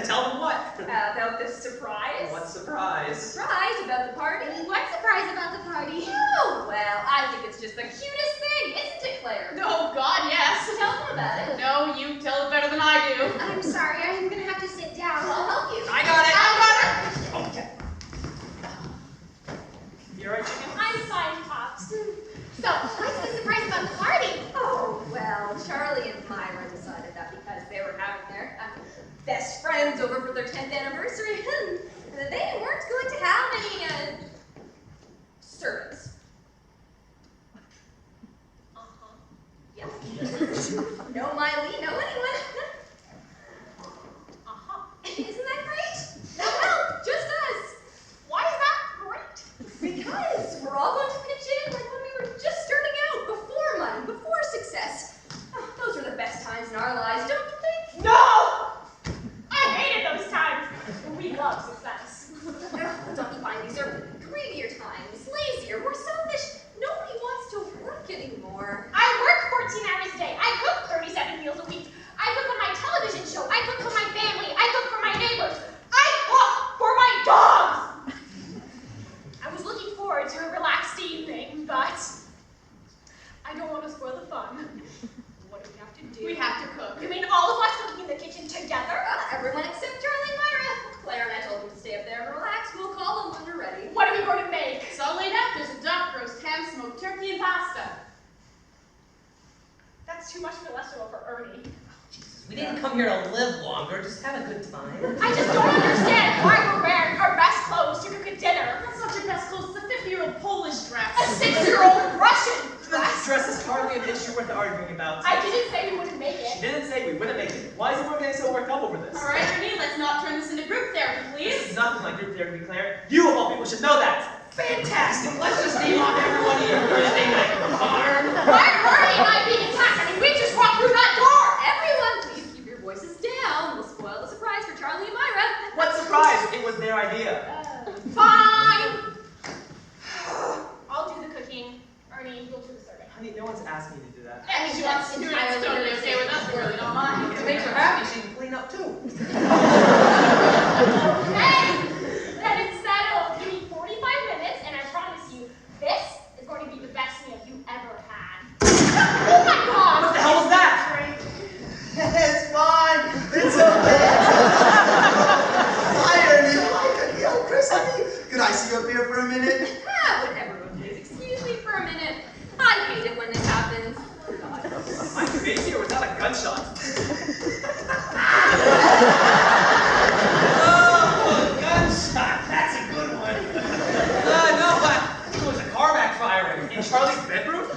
Speaker 4: Tell them what?
Speaker 2: About the surprise.
Speaker 4: What surprise?
Speaker 2: Surprise about the party? What surprise about the party? Oh, well, I think it's just the cutest thing, isn't it, Claire?
Speaker 3: Oh, God, yes.
Speaker 2: Tell them about it.
Speaker 3: No, you tell it better than I do.
Speaker 2: I'm sorry, I'm gonna have to sit down. I'll help you.
Speaker 4: I got it.
Speaker 5: Okay. You alright, chicken?
Speaker 2: I'm fine, Pops. So, what's the surprise about the party? Oh, well, Charlie and Myra decided that because they were having their best friends over for their 10th anniversary, they weren't going to have any, servants. Yep. No Miley, no anyone. Isn't that great? No help, just us.
Speaker 3: Why is that great?
Speaker 2: Because we're all going to pitch in like when we were just starting out, before money, before success. Oh, those were the best times in our lives, don't you think?
Speaker 3: No! I hated those times. We love success.
Speaker 2: Don't you find these are greedier times, lazier, more selfish? Nobody wants to work anymore.
Speaker 3: I work 14 hours a day. I cook 37 meals a week. I cook on my television show. I cook for my family. I cook for my neighbors. I cook for my dogs! I was looking forward to a relaxed evening, but I don't want to spoil the fun. What do we have to do? We have to cook. You mean all of us cooking in the kitchen together?
Speaker 2: Everyone except Charlie and Myra. Claire and I told them to stay up there and relax. We'll call them when we're ready.
Speaker 3: What are we going to make? It's all laid out. There's a duck, roast ham, smoked turkey, and pasta. That's too much cholesterol for Ernie.
Speaker 4: We didn't come here to live longer, just have a good time.
Speaker 3: I just don't understand why we're wearing our best clothes to cook a dinner. That's not your best clothes. It's a 50-year-old Polish dress. A 6-year-old Russian dress.
Speaker 5: This dress is hardly an issue worth arguing about.
Speaker 3: I didn't say we wouldn't make
Speaker 5: She
Speaker 3: it.
Speaker 5: didn't say we wouldn't make it. Why is everyone getting so worked up over this?
Speaker 3: All right, Ernie, let's not turn this into group therapy,
Speaker 5: This
Speaker 3: please.
Speaker 5: is nothing like group therapy, Claire. You of all people should know that.
Speaker 4: Fantastic! Let's just name off everyone in your Thursday night farm.
Speaker 3: Why are Ernie and I being attacked? I mean, we just walked through that door.
Speaker 2: Everyone, please keep your voices down. We'll spoil the surprise for Charlie and Myra.
Speaker 5: What surprise! It was their idea.
Speaker 3: Fine. I'll do the cooking. Ernie, you'll do the serving.
Speaker 5: Honey, no one's asked me to do that.
Speaker 3: And she wants to do it. It's totally okay with us. We really don't mind.
Speaker 4: If it makes her happy, she can clean up too.
Speaker 3: Hey! Then it's settled. Give me 45 minutes, and I promise you, this is going to be the best meal you ever had.
Speaker 5: made here without a gunshot.
Speaker 4: Oh, gunshot. That's a good one. No, it was a car backfiring.
Speaker 5: In Charlie's bedroom?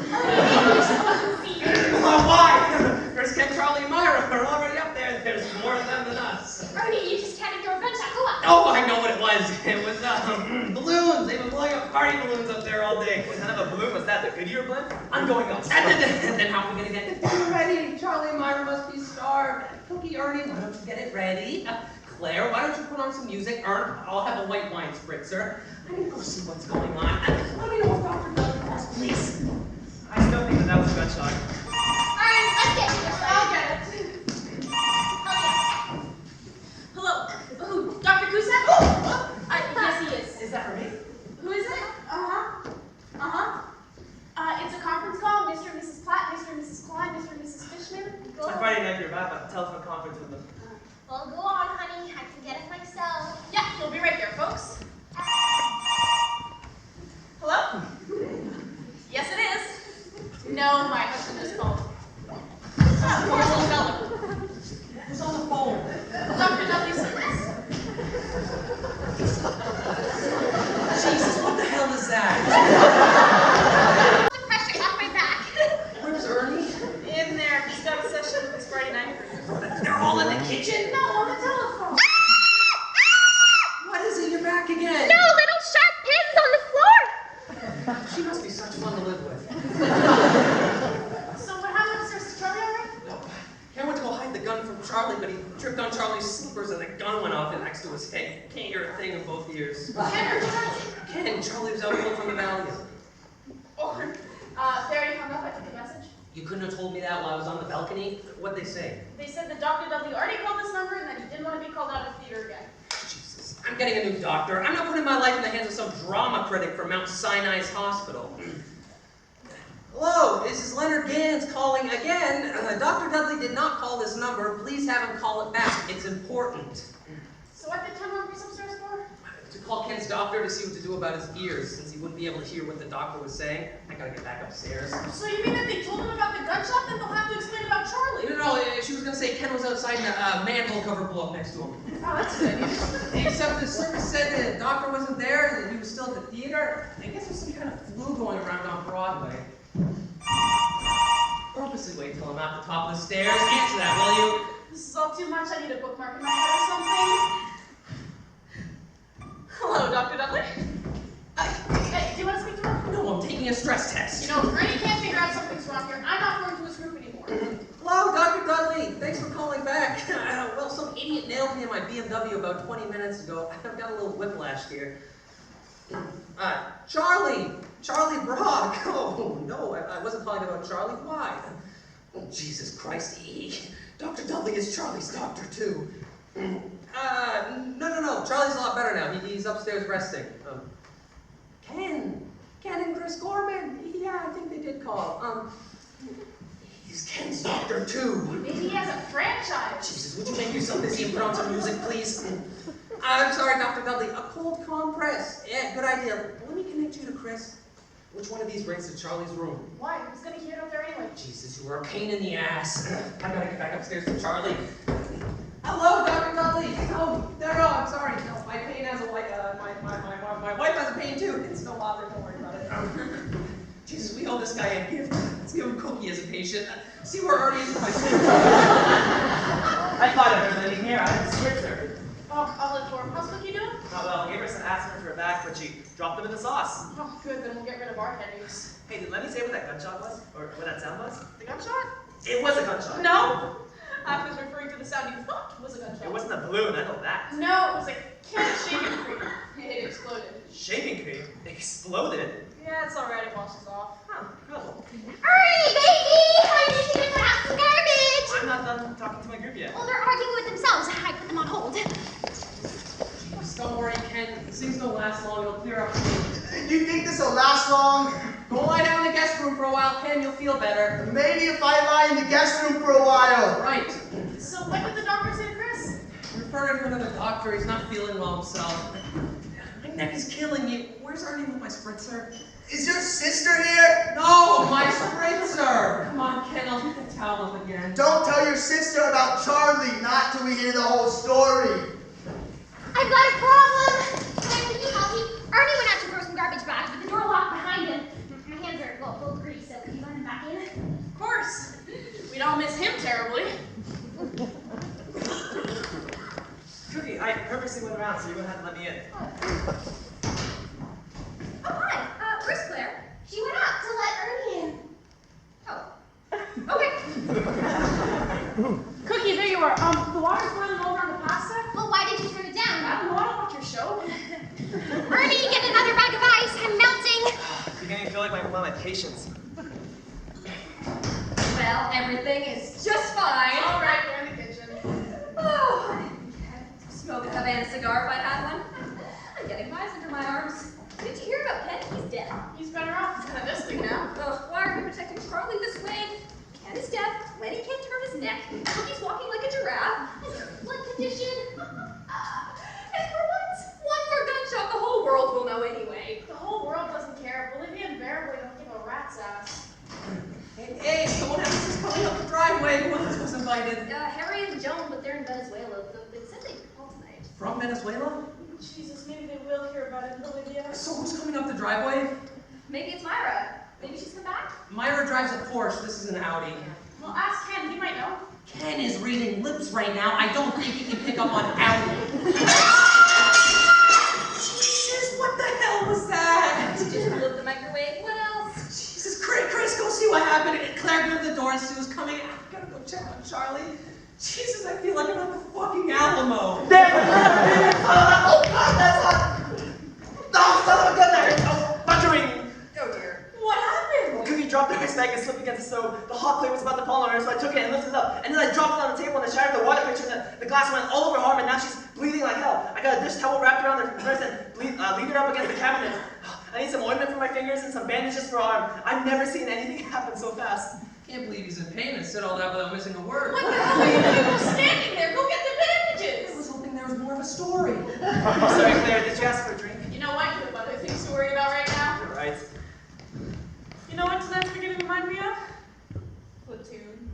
Speaker 4: Oh, why? Chris, Ken, Charlie, and Myra are already up there. There's more of them than us.
Speaker 3: Ernie, you just can't throw a gunshot. Go on.
Speaker 4: Oh, I know what it was. It was balloons. They've been blowing up party balloons up there all day.
Speaker 5: What kind of a balloon was that? The Goodyear balloon? I'm going up.
Speaker 4: And then how are we gonna get the dinner ready? Charlie and Myra must be starved. Cookie, Ernie, why don't you get it ready? Claire, why don't you put on some music? Ern, I'll have a white wine spritzer. I need to go see what's going on. Let me know if Dr. Doug calls, please.
Speaker 5: I still think that was a gunshot.
Speaker 3: Alright, let's get you there. I'll get it. Okay. Hello. Who? Dr. Cusack? Yes, he is.
Speaker 5: Is that for me?
Speaker 3: Who is it? It's a conference call. Mr. and Mrs. Platt, Mr. and Mrs. Klein, Mr. and Mrs. Fishman. Go
Speaker 5: On
Speaker 3: on.
Speaker 5: Friday night, you're back at a telephone conference with them.
Speaker 3: Well, go on, honey. I can get it myself. Yeah, he'll be right there, folks. Hello? Yes, it is. No, my husband just called.
Speaker 4: Who's on the phone?
Speaker 3: Dr. Dudley Service.
Speaker 4: Jesus, what the hell is that?
Speaker 3: The pressure off my back.
Speaker 4: Where's Ernie?
Speaker 3: In there. He's got a session this Friday night.
Speaker 4: They're all in the kitchen?
Speaker 3: No, on the telephone.
Speaker 4: What is it? You're back again.
Speaker 3: No, little sharp pins on the floor.
Speaker 4: She must be such fun to live with.
Speaker 3: So what happened upstairs? Is Charlie all right?
Speaker 4: No. Ken went to go hide the gun from Charlie, but he tripped on Charlie's slippers and the gun went off next to his head. Can't hear a thing in both ears.
Speaker 3: Ken or Charlie?
Speaker 4: Ken, Charlie was out cold from the valley.
Speaker 3: Oh, Barry hung up. I took a message.
Speaker 4: You couldn't have told me that while I was on the balcony? What'd they say?
Speaker 3: They said that Dr. Dudley already called this number and that he didn't want to be called out of theater again.
Speaker 4: Jesus. I'm getting a new doctor. I'm not putting my life in the hands of some drama critic from Mount Sinai's hospital. Hello, this is Leonard Gans calling again. Dr. Dudley did not call this number. Please have him call it back. It's important.
Speaker 3: So what did Tim want me upstairs for?
Speaker 4: To call Ken's doctor to see what to do about his ears, since he wouldn't be able to hear what the doctor was saying. I gotta get back upstairs.
Speaker 3: So you mean that they told him about the gunshot, then they'll have to explain about Charlie?
Speaker 4: No, she was gonna say Ken was outside and a manhole cover blew up next to him.
Speaker 3: Oh, that's a good idea.
Speaker 4: Except the service said the doctor wasn't there, and that he was still at the theater. I guess there's some kind of flu going around on Broadway. Purposely wait till I'm at the top of the stairs. Answer that, will you?
Speaker 3: This is all too much. I need a bookmark in my head or something. Hello, Dr. Dudley. Hey, do you want to speak to him?
Speaker 4: No, I'm taking a stress test.
Speaker 3: You know, if Ernie can't figure out something's wrong here, I'm not going to his group anymore.
Speaker 4: Hello, Dr. Dudley. Thanks for calling back. Well, some idiot nailed me in my BMW about 20 minutes ago. I've got a little whiplash here. Charlie Brock. Oh, no, I wasn't calling about Charlie. Why? Oh, Jesus Christ. Dr. Dudley is Charlie's doctor, too. No. Charlie's a lot better now. He's upstairs resting. Ken and Chris Gorman. Yeah, I think they did call. He's Ken's doctor, too.
Speaker 3: Maybe he has a franchise.
Speaker 4: Jesus, would you make yourself busy and put on some music, please? I'm sorry, Dr. Dudley. A cold compress. Yeah, good idea. Let me connect you to Chris. Which one of these brings to Charlie's room?
Speaker 3: Why? Who's going to hear it out there anyway?
Speaker 4: Jesus, you are a pain in the ass. I gotta get back upstairs to Charlie. Hello, Dr. Dudley. Oh, I'm sorry. No, my pain has a white. My wife has a pain too. It's no bother. Don't worry about it. Jesus, we owe this guy a gift. Let's give him Cookie as a patient. See where Ernie is with my food.
Speaker 5: I thought of her living here. I had to switch her.
Speaker 3: Oh, I'll inform. How's Cookie doing?
Speaker 5: Not well. I gave her some aspirin for her back, but she dropped them in the sauce.
Speaker 3: Oh, good. Then we'll get rid of our headaches.
Speaker 5: Hey, did Lenny say what that gunshot was? Or what that sound was?
Speaker 3: The gunshot?
Speaker 5: It was a gunshot.
Speaker 3: No. I was referring to the sound you thought was a gunshot.
Speaker 5: It wasn't a balloon, I know that.
Speaker 3: No, it was a can of shaving cream. It exploded.
Speaker 5: Shaving cream? Exploded?
Speaker 3: Yeah, it's alright. It washes off.
Speaker 5: Huh, cool.
Speaker 6: Ernie, baby! I need you to put out some garbage!
Speaker 5: I'm not done talking to my group yet.
Speaker 6: Well, they're arguing with themselves. I put them on hold.
Speaker 4: Jeez, don't worry, Ken. These things don't last long. It'll clear up.
Speaker 1: Do you think this will last long?
Speaker 4: Go lie down in the guest room for a while, Ken. You'll feel better.
Speaker 1: Maybe if I lie in the guest room for a while.
Speaker 4: Right.
Speaker 3: So what did the doctor say to Chris?
Speaker 4: Refer him to another doctor. He's not feeling well himself. My neck is killing me. Where's Ernie with my spritzer?
Speaker 1: Is your sister here?
Speaker 4: No, my spritzer! Come on, Ken. I'll get the towel up again.
Speaker 1: Don't tell your sister about Charlie, not till we hear the whole story.
Speaker 6: I've got a problem. Can you help me? Ernie went out to throw some garbage bags, but the door locked behind him. My hands are full of grease, so can you let him back in?
Speaker 3: Of course. We'd all miss him terribly.
Speaker 5: Cookie, I purposely went around so you wouldn't have to let me in.
Speaker 2: Oh, hi. Where's Claire?
Speaker 6: She went out to let Ernie in.
Speaker 2: Oh. Okay.
Speaker 3: Cookie, there you are. The water's boiling over on the pasta.
Speaker 6: Well, why did you turn it down?
Speaker 3: I don't know. I don't watch your show.
Speaker 6: Ernie, get another bag of ice. I'm melting.
Speaker 5: Beginning to feel like my patience.
Speaker 2: Well, everything is just fine.
Speaker 3: All right, we're in the kitchen.
Speaker 2: Oh, I'd smoke a Havana cigar if I had one. I'm getting vibes under my arms. Did you hear about Ken? He's dead.
Speaker 3: He's better off. He's kind of this thing now.
Speaker 2: Ugh, why are you protecting Charlie this way? Ken is dead. Lenny can't turn his neck. Cookie's walking like a giraffe.
Speaker 6: Blood condition.
Speaker 2: And for once, one more gunshot the whole world will know anyway.
Speaker 3: The whole world doesn't care. Bolivia and Bearboy don't give a rat's ass.
Speaker 4: Hey, someone else is coming up the driveway. Who else was invited?
Speaker 2: Harry and Joan, but they're in Venezuela. They said they'd call tonight.
Speaker 4: From Venezuela?
Speaker 3: Jesus, maybe they will hear about it in Bolivia.
Speaker 4: So who's coming up the driveway?
Speaker 2: Maybe it's Myra. Maybe she's come back?
Speaker 4: Myra drives a Porsche. This is an Audi.
Speaker 3: Well, ask Ken. He might know.
Speaker 4: Ken is reading lips right now. I don't think he can pick up on Audi. Jesus, what the hell was that?
Speaker 2: Just blew up the microwave. What else?
Speaker 4: Jesus, Chris, go see what happened. And Claire opened the door and she was coming. I gotta go check on Charlie. Jesus, I feel like I'm at the fucking Alamo.
Speaker 5: There! Oh God, that's hot! Oh, son of a gun there! Oh, buttering!
Speaker 2: Oh dear.
Speaker 4: What happened?
Speaker 5: Cookie dropped the ice bag and slipped against the stove. The hot plate was about to fall on her, so I took it and lifted it up. And then I dropped it on the table and I shattered the water pitcher and the glass went all over her arm and now she's bleeding like hell. I got a dish towel wrapped around her wrist and leaned her up against the cabinet. I need some ointment for my fingers and some bandages for her arm. I've never seen anything happen so fast.
Speaker 4: Can't believe he's in pain and said all that without missing a word.
Speaker 3: What the hell are you doing? You're standing there. Go get the
Speaker 4: I
Speaker 3: bandages.
Speaker 4: was hoping there was more of a story.
Speaker 5: Sorry, Claire, did you ask for a drink?
Speaker 3: You know what? You have other things to worry about right now.
Speaker 5: You're right.
Speaker 3: You know what tonight's beginning to remind me of? Platoon.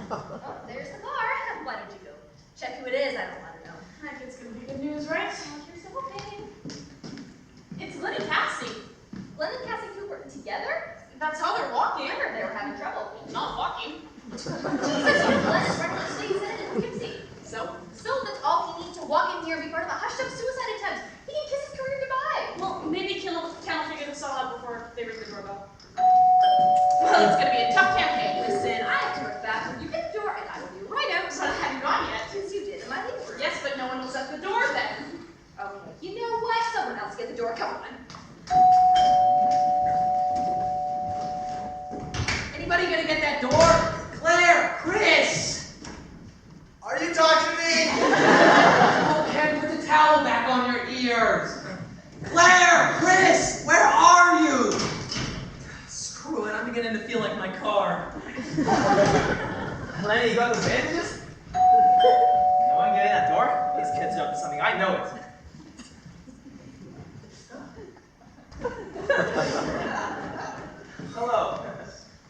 Speaker 2: Oh, there's the car. Why don't you go check who it is? I don't want to know.
Speaker 3: I think it's gonna be good news, right?
Speaker 2: Oh, here's the hoping.
Speaker 3: It's Lenny Cassie.
Speaker 2: Glenn and Cassie Coop working together?
Speaker 3: That's how they're walking.
Speaker 2: I heard they were having trouble.
Speaker 3: Not walking.
Speaker 2: Jesus, you know Glenn is running the state senate in Poughkeepsie.
Speaker 3: So?
Speaker 2: So that's all he needs to walk in here and be part of a hushed-up suicide attempt. He can kiss his career goodbye.
Speaker 3: Well, maybe Ken will figure this all out before they ring the doorbell. Well, it's gonna be a tough campaign.
Speaker 2: Listen, I have to work back. You get the door, and I will be right out.
Speaker 3: But I haven't gone yet.
Speaker 2: Yes, you did in my living room.
Speaker 3: Yes, but no one was at the door then.
Speaker 2: Okay. You know what? Someone else get the door. Come on.
Speaker 4: Anybody gonna get that door? Claire, Chris!
Speaker 1: Are you talking to me?
Speaker 4: Oh, Ken, put the towel back on your ears. Claire, Chris, where are you? Screw it, I'm beginning to feel like my car.
Speaker 5: Lenny, you got the bandages? No one get in that door? These kids are up to something. I know it. Hello.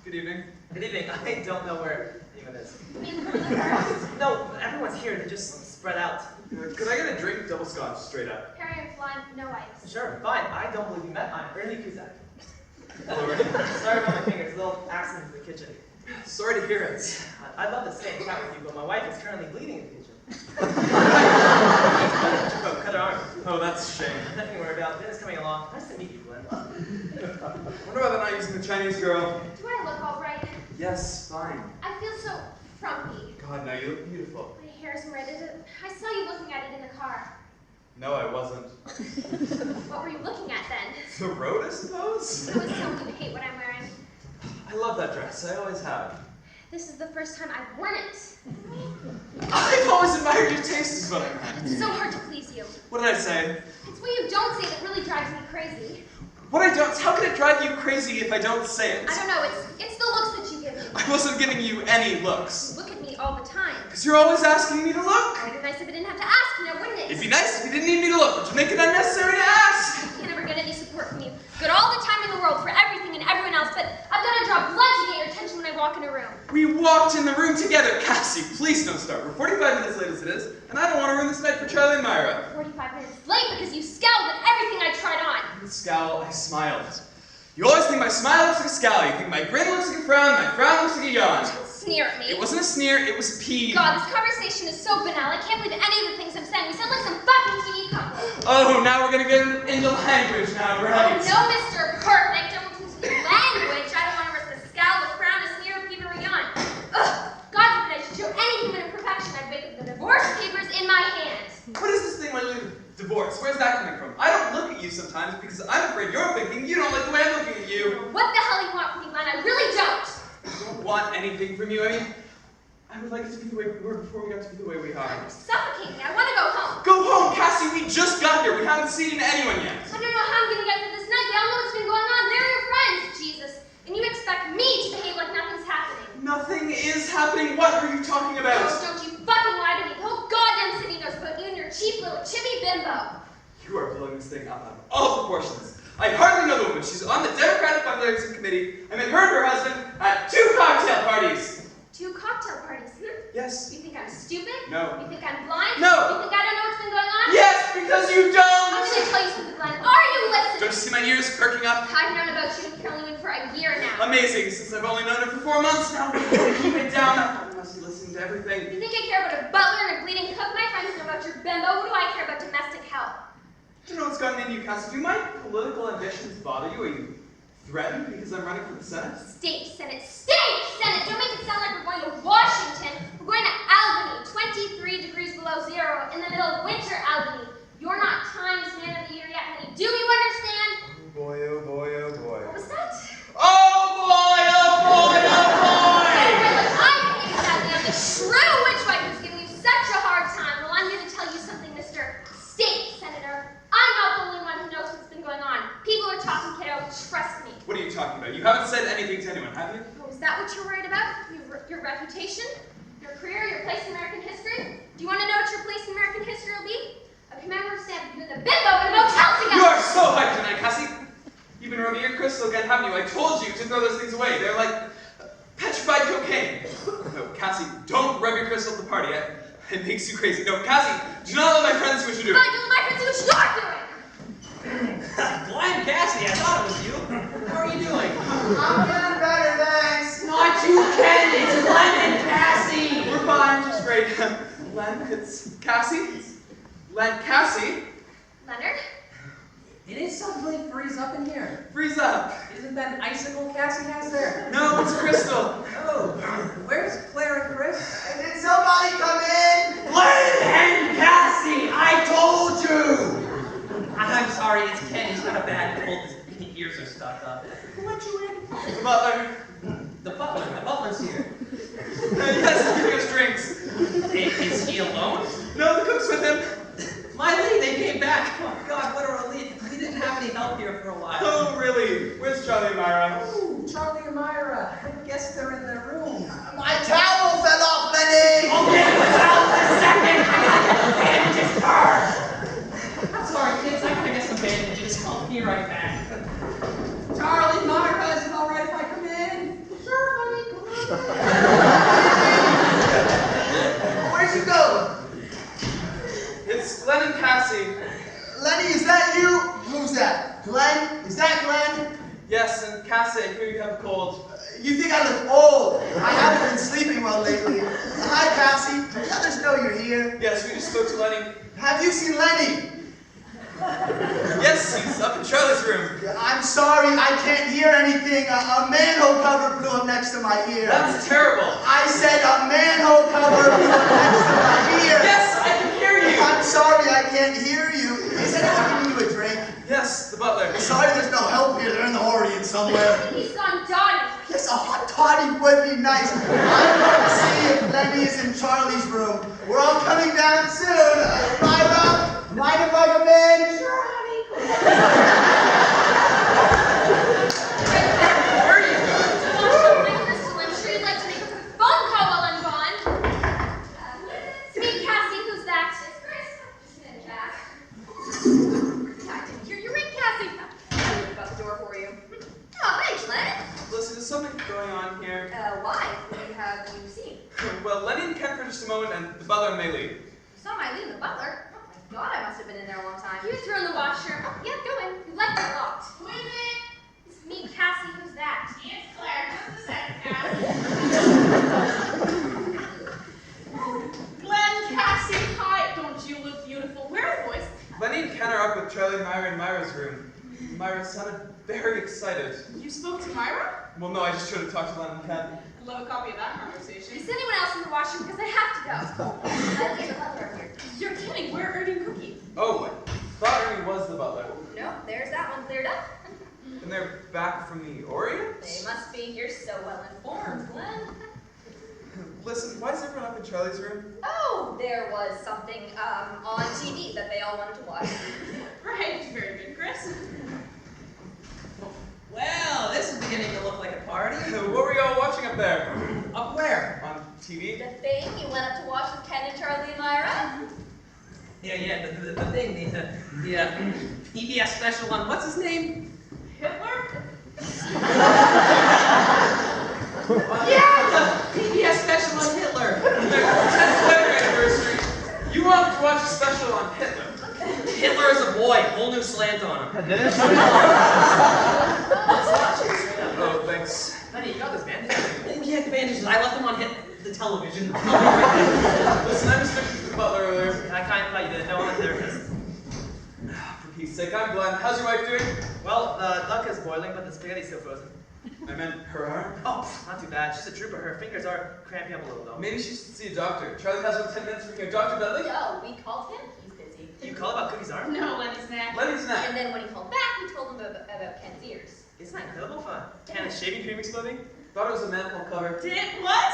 Speaker 7: Good evening.
Speaker 5: Good evening. I don't know where anyone is.
Speaker 2: In front of the car.
Speaker 5: No, everyone's here. They're just spread out.
Speaker 7: Could I get a drink? Double scotch, straight up.
Speaker 6: Harry and Flan, no ice.
Speaker 5: Sure, fine. I don't believe you met. I'm Ernie Cusack.
Speaker 7: Hello, Ernie.
Speaker 5: Sorry about my fingers. A little accident in the kitchen.
Speaker 7: Sorry to hear it.
Speaker 5: I'd love to stay and chat with you, but my wife is currently bleeding in the kitchen. Cut her arm.
Speaker 7: Oh, that's a shame.
Speaker 5: Nothing to worry about. Dinner's coming along. Nice to meet you, Glenn.
Speaker 7: Wonder why they're not using the Chinese girl.
Speaker 6: Do I look all right?
Speaker 7: Yes, fine.
Speaker 6: I feel so frumpy.
Speaker 7: God, no, you look beautiful.
Speaker 6: My hair's red. I saw you looking at it in the car.
Speaker 7: No, I wasn't.
Speaker 6: What were you looking at then?
Speaker 7: The road, I suppose?
Speaker 6: I was telling you to hate what I'm wearing.
Speaker 7: I love that dress. I always have.
Speaker 6: This is the first time I've worn it.
Speaker 7: I've always admired your taste, is what I meant.
Speaker 6: It's so hard to please you.
Speaker 7: What did I say?
Speaker 6: It's what you don't say that really drives me crazy.
Speaker 7: What I don't. How can it drive you crazy if I don't say it?
Speaker 6: I don't know, it's the looks that you give me.
Speaker 7: I wasn't giving you any looks.
Speaker 6: You look at me all the time.
Speaker 7: Because you're always asking me to look.
Speaker 6: It would be nice if I didn't have to ask, now wouldn't it?
Speaker 7: It'd be nice if you didn't need me to look, but you make it unnecessary to ask.
Speaker 6: I can't ever get any support from you. Good all the time in the world for everything and everyone else, but I've got to draw blood to get your attention when I
Speaker 3: walk in a room.
Speaker 7: We walked in the room together. Cassie, please don't start. We're 45 minutes late as it is, and I don't want to ruin this night for Charlie and Myra.
Speaker 3: 45 minutes late because you scowled at everything I tried on.
Speaker 7: The scowl, I smiled. You always think my smile looks like a scowl. You think my grin looks like a frown, my frown looks like a yawn.
Speaker 3: Don't sneer at me.
Speaker 7: It wasn't a sneer, it was a pee.
Speaker 3: God, this conversation is so banal. I can't believe any of the things I'm saying. We sound like some fucking TV couple.
Speaker 7: Oh, now we're gonna get into language now, right?
Speaker 3: Oh, no, Mr. Perfect. Don't listen to language. I don't want to risk a scowl, a frown, a sneer, a peeve, or a yawn. Ugh. God forbid I should show any human imperfection. I'd wake up the divorce papers in my hand.
Speaker 7: What is this thing like divorce? Where's that coming from? I don't look at you sometimes because I'm afraid you're thinking you don't like the way I'm looking at you.
Speaker 3: What the hell you want from me, Glenn? I really don't.
Speaker 7: I don't want anything from you. I mean, I would like it to be the way we were before we got to be the way we are.
Speaker 3: You're suffocating me. I want to go home.
Speaker 7: Go home, Cassie. We just got here. We haven't seen anyone yet.
Speaker 3: I don't know how I'm going to get through this night. They all know what's been going on. They're your friends, Jesus. And you expect me to behave like nothing's happening.
Speaker 7: Nothing is happening. What are you talking about?
Speaker 3: Oh, don't you fucking lie to me. The whole goddamn city knows about you and your cheap little chippy bimbo.
Speaker 7: You are blowing this thing up out of all proportions. I hardly know the woman. She's on the Democratic Fundraising Committee. I met her and her husband at 2 cocktail parties.
Speaker 3: 2 cocktail parties,
Speaker 7: Yes.
Speaker 3: You think I'm stupid?
Speaker 7: No.
Speaker 3: You think I'm blind?
Speaker 7: No.
Speaker 3: You think I don't know what's been going on?
Speaker 7: Yes, because you don't.
Speaker 3: I'm going to tell you something, Glenn. Are you listening?
Speaker 7: Don't you see my ears perking up?
Speaker 3: I've known about you and Carolyn Wynn for a year now.
Speaker 7: Amazing. Since I've only known her for 4 months now, we gotta keep it down. I must be listening to everything.
Speaker 3: You think I care about a butler and a bleeding cook? My friends know about your bimbo. What do I care about domestic help?
Speaker 7: Do you know what's gotten into you, Cassie? Do my political ambitions bother you? Are you threatened because I'm running for the Senate?
Speaker 3: State Senate. State Senate! Don't make it sound like we're going to Washington. We're going to Albany, 23 degrees below zero, in the middle of winter Albany. You're not Times Man of the Year yet, honey. Do you understand?
Speaker 1: Oh boy, oh boy, oh boy.
Speaker 3: What was that?
Speaker 7: Oh boy, oh boy, oh boy!
Speaker 3: Look, I think sadly I'm the shrew witch wife who's giving you such a hard time. Well, I'm going to tell you something, Mr. State Senator. I'm not the only one who knows what's been going on. People are talking, kiddo. Trust me.
Speaker 7: What are you talking about? You haven't said anything to anyone, have you?
Speaker 3: Oh, is that what you're worried about? Your reputation? Your career? Your place in American history? Do you want to know what your place in American history will be? A commemorative stamp with a bimbo and a motel together!
Speaker 7: You are so hyped tonight, Cassie. You've been rubbing your crystal again, haven't you? I told you to throw those things away. They're like petrified cocaine. No, Cassie, don't rub your crystal at the party. It makes you crazy. No, Cassie, do not let my friends see what you're doing.
Speaker 3: Fine, don't let my friends see what you're doing!
Speaker 4: Glenn, Cassie, I thought it was you. How are you doing?
Speaker 1: I'm getting better, thanks.
Speaker 4: Not you, Ken. It's Glenn and Cassie.
Speaker 7: We're fine, just great. Len, it's Cassie. Len, Cassie.
Speaker 3: Leonard?
Speaker 4: It is suddenly freeze up in here.
Speaker 7: Freeze up.
Speaker 4: Isn't that an icicle Cassie has there?
Speaker 7: No, it's Crystal.
Speaker 4: Oh, where's Claire and Chris?
Speaker 1: Did somebody come in?
Speaker 4: Glenn and Cassie, I told you. I'm sorry, it's Ken. He's got a bad cold. His ears are stuck up. Who let you in?
Speaker 7: The butler.
Speaker 4: The butler's here.
Speaker 7: Yes, he's giving us drinks.
Speaker 4: Is he alone?
Speaker 7: No, the cook's with him.
Speaker 4: Finally, they came back. Oh, God, what a relief. We didn't have any help here for a while.
Speaker 7: Oh, really? Where's Charlie and Myra?
Speaker 4: Oh, Charlie and Myra. I guess they're in their room.
Speaker 1: My towel fell off, Lenny!
Speaker 4: I'll get it out in a second. I gotta get the bandages first. I'm sorry, kids. I gotta get some bandages. I'll be right back. Charlie, Myra, is it all right if I come in? Sure, honey. Come on.
Speaker 1: Where'd you go?
Speaker 7: It's Glenn and Cassie.
Speaker 1: Lenny, is that you? Who's that? Glenn? Is that Glenn?
Speaker 7: Yes, and Cassie, I hear you have a cold.
Speaker 1: You think I look old? I haven't been sleeping well lately. Hi, Cassie. The others know you're here.
Speaker 7: Yes, we just spoke to Lenny.
Speaker 1: Have you seen Lenny?
Speaker 7: Yes, he's up in Charlie's room.
Speaker 1: I'm sorry, I can't hear anything. A manhole cover blew up next to my ear.
Speaker 7: That's terrible.
Speaker 1: I said a manhole cover blew up next to my ear.
Speaker 7: Yes, I can hear you.
Speaker 1: I'm sorry, I can't hear you. Is anyone giving you a drink?
Speaker 7: Yes, the butler.
Speaker 1: Sorry, there's no help here. They're in the Orient somewhere.
Speaker 3: He's gone dotty.
Speaker 1: Yes, a hot toddy would be nice. I'm going to see if Lenny is in Charlie's room. We're all coming down soon. Myra, mind if I come in? Sure, honey.
Speaker 7: Where are you going?
Speaker 3: Want some of my crystal? I'm sure you'd like to make a quick phone call while I'm gone. It's me, Cassie. Who's that? It's Chris. Just a minute, Jack. I didn't hear you ring, Cassie. I'll open the door for you. Oh, thanks, Len.
Speaker 7: Listen, there's something going on here.
Speaker 3: What?
Speaker 7: Well, Lenny and Ken for just a moment, and the butler may leave.
Speaker 2: You saw my lead in the butler. Oh my god, I must have been in there a long time. You threw in the washer. Oh, yeah, go in. You left it locked.
Speaker 3: Who is it?
Speaker 2: It's me, Cassie. Who's that?
Speaker 3: It's Claire. Just a second, Cass. Glenn, Cassie, hi. Don't you look beautiful? Where are the boys?
Speaker 7: Lenny and Ken are up with Charlie, Myra, and Myra's room. Myra sounded very excited.
Speaker 3: You spoke to Myra?
Speaker 7: Well, no, I just tried to talk to Lenny and Ken.
Speaker 3: I'd love a copy of that conversation.
Speaker 2: Is anyone else in the washroom? Because I have to go. I leave the butler here.
Speaker 3: You're kidding. Where are Ernie and Cookie?
Speaker 7: Oh, I thought Ernie was the butler.
Speaker 2: No, there's that one cleared up.
Speaker 7: And they're back from the Orient?
Speaker 2: They must be. You're so well informed, Glenn.
Speaker 7: Listen, why is everyone up in Charlie's room?
Speaker 2: Oh, there was something on TV that they all wanted to watch.
Speaker 3: Right. Very good, Chris.
Speaker 4: Well, this is beginning to look like a party.
Speaker 7: What were you all watching up there?
Speaker 4: Up where?
Speaker 7: On TV?
Speaker 2: The thing you went up to watch with Ken and Charlie and Myra?
Speaker 4: Yeah, the thing, the PBS special on, what's his name?
Speaker 3: Hitler?
Speaker 4: Yeah, the PBS special on Hitler.
Speaker 7: Their 10th wedding anniversary. You wanted to watch a special on Hitler.
Speaker 4: Hitler is a boy, whole new slant on him.
Speaker 7: Oh, thanks.
Speaker 4: Honey, you got this bandage? Yeah, the bandages. I left them on the television.
Speaker 7: Listen, I was mentioned to the butler earlier.
Speaker 4: I kind of thought you didn't know I'm a therapist.
Speaker 7: For Pete's sake, I'm Glenn. How's your wife doing?
Speaker 5: Well, the duck is boiling, but the spaghetti's still frozen.
Speaker 7: I meant her arm.
Speaker 5: Oh, not too bad. She's a trooper. Her fingers are cramping up a little, though.
Speaker 7: Maybe she should see a doctor. Charlie has about 10 minutes for you. Dr. Dudley?
Speaker 2: No, we called him. He's busy.
Speaker 5: You call about Cookie's arm?
Speaker 3: No, Lenny's neck.
Speaker 7: Lenny's not.
Speaker 2: And then when he called back, we told him about Ken's ears.
Speaker 5: Isn't that incredible fun? Can a shaving cream exploding?
Speaker 7: Thought it was a manhole cover.
Speaker 3: It was?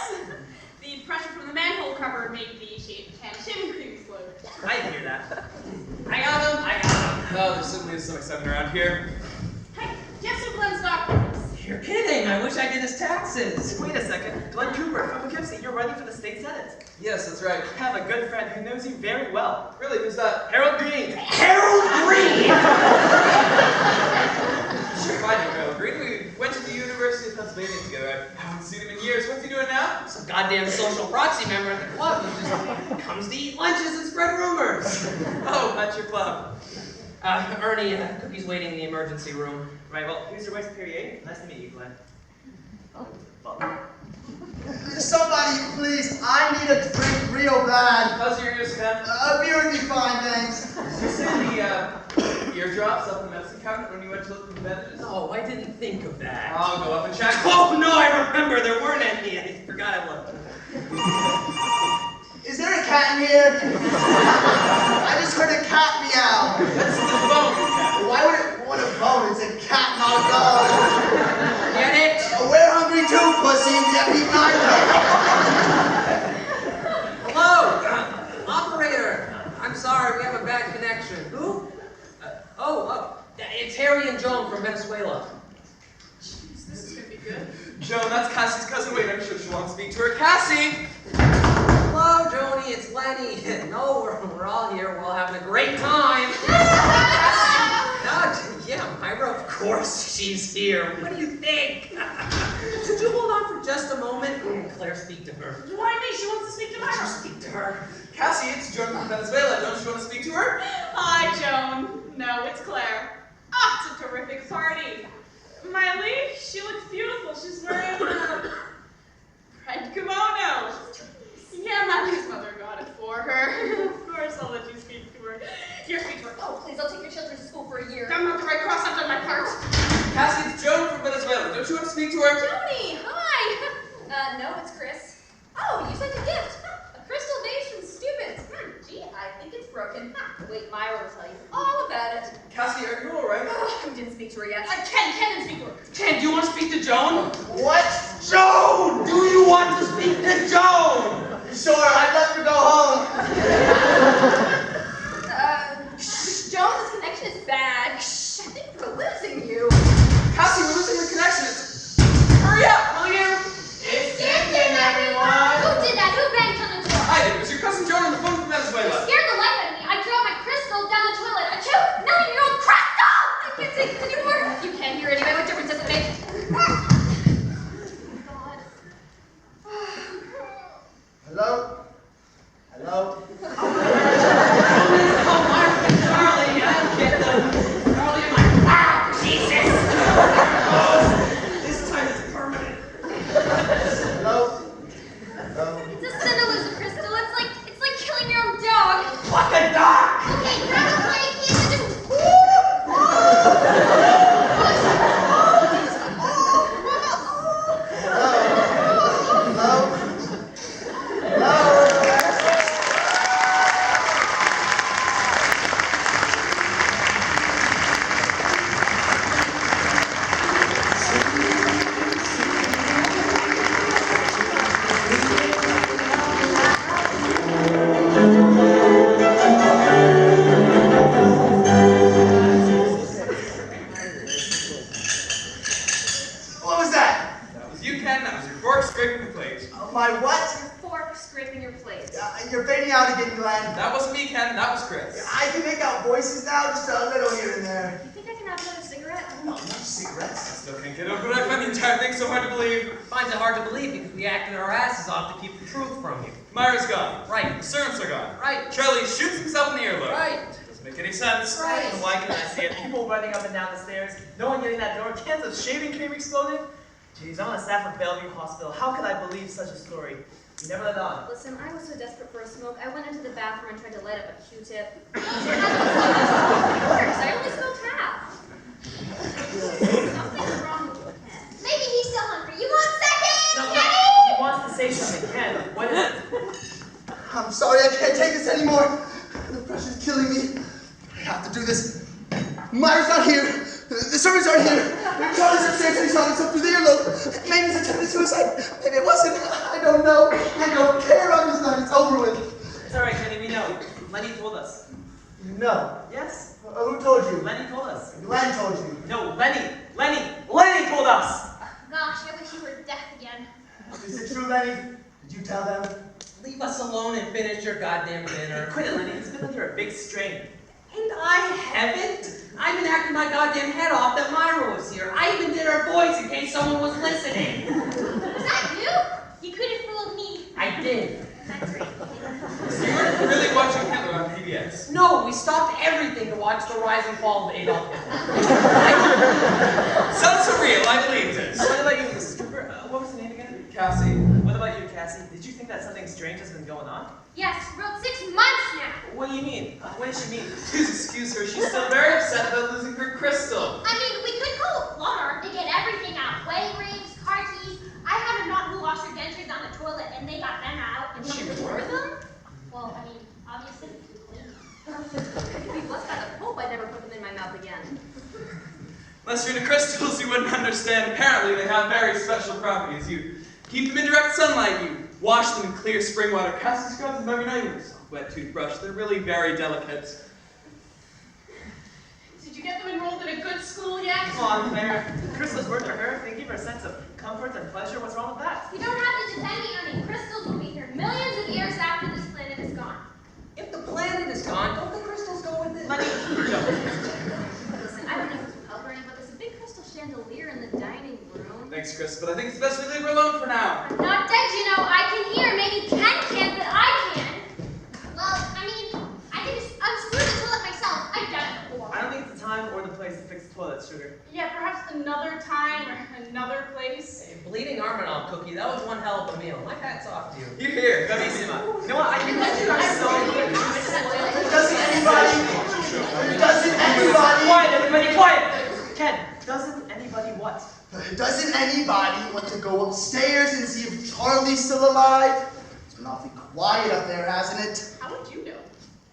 Speaker 3: The pressure from the manhole cover made the can of shaving cream explode.
Speaker 5: I didn't hear that.
Speaker 4: I got them.
Speaker 7: Oh, there certainly is some excitement around here.
Speaker 3: Hey, guess who Glenn's doctor is?
Speaker 4: You're kidding. I wish I did his taxes.
Speaker 5: Wait a second. Glenn Cooper from Poughkeepsie, you're running for the state senate.
Speaker 7: Yes, that's right.
Speaker 5: I have a good friend who knows you very well.
Speaker 7: Really, who's that?
Speaker 5: Harold Green.
Speaker 4: Harold Green!
Speaker 7: Sure, I know Harold Green. We went to the University of Pennsylvania together. I haven't seen him in years. What's he doing now?
Speaker 4: Some goddamn social proxy member at the club who just comes to eat lunches and spread rumors.
Speaker 7: Oh, at your club.
Speaker 4: Ernie, Cookie's waiting in the emergency room.
Speaker 5: Right, well, here's your vice Perrier. Nice to meet you, Glenn.
Speaker 1: Somebody, please. I need a drink real bad.
Speaker 7: How's your ears, Ken?
Speaker 1: A beer would be fine, thanks.
Speaker 7: Did you say the eardrops up in the medicine cabinet when you went to look for the bandages?
Speaker 4: No, I didn't think of that.
Speaker 7: I'll go up and check.
Speaker 4: Oh, no, I remember. There weren't any. I forgot I was.
Speaker 1: Is there a cat in here? I just heard a cat meow.
Speaker 7: That's the bone cat.
Speaker 1: Why would it want a bone? It's a cat, not a dog.
Speaker 4: Get it?
Speaker 1: We're hungry too, pussy. Get me
Speaker 4: Hello? Operator. I'm sorry, we have a bad connection. Who? It's Harry and Joan from Venezuela.
Speaker 3: Jeez, this is gonna be good.
Speaker 7: Joan, that's Cassie's cousin. Wait, I'm sure she wants to speak to her. Cassie!
Speaker 4: Hello, Joni, it's Lenny. No, we're all here. We're all having a great time. Yeah, Myra, of course she's here. What do you think? Could you hold on for just a moment? Claire, speak to her.
Speaker 3: Why me? She wants to speak to
Speaker 4: Could you
Speaker 3: Myra.
Speaker 4: speak to her?
Speaker 7: Cassie, it's Joan from Venezuela. Don't you want to speak to her?
Speaker 3: Hi, Joan. No, it's Claire. Ah, it's a terrific party. Miley, she looks beautiful. She's wearing a red kimono. Yeah, Miley's mother got it for her. Of course, I'll let you speak to her. Here, speak to her.
Speaker 2: Oh, please, I'll take your children to school for a year.
Speaker 3: I'm not the right cross. I've done my part.
Speaker 7: Cassie, it's Joan from Venezuela. Don't you want to speak to her?
Speaker 2: Joni, hi! No, it's Chris. Oh, you sent a gift. A crystal vase from Stupid's. Gee, I think it's broken. Wait, Myra will tell you all about it.
Speaker 7: Cassie, are you alright?
Speaker 2: We didn't speak to her yet.
Speaker 3: Ken didn't speak to her.
Speaker 4: Ken, do you want to speak to Joan?
Speaker 1: What?
Speaker 4: Joan! Do you want to speak to Joan?
Speaker 1: Sure, I'd love to go home.
Speaker 2: Joan, this connection is bad. Shh, I think we're losing you.
Speaker 7: Cassie, we're losing the connection. Hurry up, will you?
Speaker 6: It's Simpson, everyone! Who did that? Who banged on the door?
Speaker 7: I did. It was your cousin Joan on the phone from
Speaker 6: You
Speaker 7: Venezuela.
Speaker 6: scared the life out of me. I dropped my crystal down the toilet. A 9-year-old crystal!
Speaker 2: I can't take this anymore. You can't hear anyway. What difference does it make? God.
Speaker 1: Hello?
Speaker 4: Oh, Mark and Charlie, I'll get them. Charlie, I'm like, ah, Jesus! This time it's permanent.
Speaker 1: Hello? Hello?
Speaker 2: It's a sin to lose a crystal. It's like killing your own dog.
Speaker 4: Fuck a dog!
Speaker 6: Okay, grab a plate of keys and just.
Speaker 1: Hello? What was that?
Speaker 7: That was you, Ken. That was your fork scraping the plate.
Speaker 1: My what?
Speaker 2: Your fork scraping your plate.
Speaker 1: You're fading out again, Glenn.
Speaker 7: That wasn't me, Ken. That was Chris.
Speaker 1: I can make out voices now, just a little here and there.
Speaker 2: You think I can have another cigarette?
Speaker 1: No, no cigarettes.
Speaker 7: Still can't get over it. I find the entire thing so hard to believe.
Speaker 4: Finds it hard to believe because we acted our asses off to keep the truth from you.
Speaker 7: Myra's gone.
Speaker 4: Right.
Speaker 7: The servants are gone.
Speaker 4: Right.
Speaker 7: Charlie shoots himself in the earlobe.
Speaker 4: Right.
Speaker 7: Doesn't make any sense.
Speaker 4: Right.
Speaker 5: Why can I see it? People running up and down the stairs, no one getting that door, cans of shaving cream exploding. Jeez, I'm on staff of Bellevue Hospital. How could I believe such a story? You never let on.
Speaker 2: Listen, I was so desperate for a smoke, I went into the bathroom and tried to light up a Q-tip. I only smoked half. Something's wrong with your pen.
Speaker 6: Maybe he's still hungry. You want seconds,
Speaker 5: No,
Speaker 6: Kenny?
Speaker 5: he wants to say something. Ken, what is it?
Speaker 1: I'm sorry, I can't take this anymore. The pressure's killing me. I have to do this. Myra's not here. The servants aren't here. Charlie's upstairs and he shot himself through the earlobe. Maybe he's attempted suicide. Maybe it wasn't. I don't know. I don't care. I'm just glad it's over with.
Speaker 5: It's alright, Kenny, we know. Lenny told us.
Speaker 1: No.
Speaker 5: Yes?
Speaker 1: Who told you?
Speaker 5: Lenny told us.
Speaker 1: Glenn told you.
Speaker 5: No, Lenny told us!
Speaker 6: Gosh, I wish you were deaf again.
Speaker 1: Is it true, Lenny? Did you tell them?
Speaker 4: Leave us alone and finish your goddamn dinner.
Speaker 5: Quit it, Lenny. It's been under a big strain.
Speaker 4: And I haven't. I've been acting my goddamn head off that Myra was here. I even did her voice in case someone was listening.
Speaker 6: Was that you? You could have fooled me.
Speaker 4: I did.
Speaker 6: That's right.
Speaker 7: So you weren't really watching Hitler on PBS.
Speaker 4: No, we stopped everything to watch the rise and fall of Adolf Hitler.
Speaker 7: Sounds surreal. I believed it.
Speaker 5: What about you, Mrs. Cooper? What was the name again?
Speaker 7: Cassie.
Speaker 5: What about you, Cassie? Did you think that something strange has been going on?
Speaker 6: Yes, for about 6 months now.
Speaker 5: What do you mean? What does she mean?
Speaker 7: Please excuse her. She's still very upset about losing her crystal.
Speaker 6: I mean, we could call a plumber to get everything out. Wedding rings, car keys. I had a knot who washed her dentures down the toilet and they got them out. And
Speaker 2: She wore them?
Speaker 6: Well, I mean, obviously, we cleaned them.
Speaker 2: If he was by the Pope, I'd never put them in my mouth again.
Speaker 7: Unless you're into crystals, you wouldn't understand. Apparently, they have very special properties. You keep them in direct sunlight. You wash them in clear spring water. Cassie scrubs them every night with a soft, wet toothbrush. They're really very delicate.
Speaker 3: Did you get them enrolled in a good school yet?
Speaker 5: Come on, Claire. Crystals work to her. They give her a sense of comfort and pleasure. What's wrong with that?
Speaker 6: You don't have to depend on me. Crystals will be here millions of years after this planet is gone.
Speaker 4: If the planet is gone, don't the crystals go with it?
Speaker 5: Lenny,
Speaker 2: Listen, I don't know if it's covering, but there's a big crystal chandelier in the dining room.
Speaker 7: Thanks, Chris, but I think it's best we leave her alone for now.
Speaker 6: I'm not dead, you know. I can hear. Maybe Ken can't, but I can. Well, I mean, I can just unscrew the toilet myself. I've done it before.
Speaker 5: I don't think it's the time or the place to fix the toilet, Sugar.
Speaker 3: Yeah, perhaps another time or another place.
Speaker 4: Hey, bleeding arm-and-all cookie, that was one hell of a meal. My hat's off to you.
Speaker 7: You here.
Speaker 5: Bellissima. You know what? I think you guys so good.
Speaker 1: Doesn't anybody?
Speaker 5: Quiet, everybody, quiet! Ken, doesn't anybody what?
Speaker 1: Doesn't anybody want to go upstairs and see if Charlie's still alive? It's been awfully quiet up there, hasn't it?
Speaker 3: How would you know?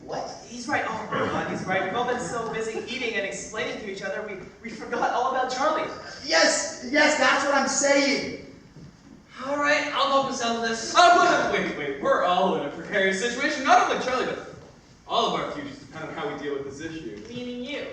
Speaker 1: What?
Speaker 5: He's right. Oh my God, he's right. We've all been so busy eating and explaining to each other, we forgot all about Charlie.
Speaker 1: Yes, that's what I'm saying.
Speaker 4: All right, I'll go and settle this.
Speaker 7: Oh, wait. We're all in a precarious situation. Not only Charlie, but all of our futures depend on how we deal with this issue.
Speaker 3: Meaning you.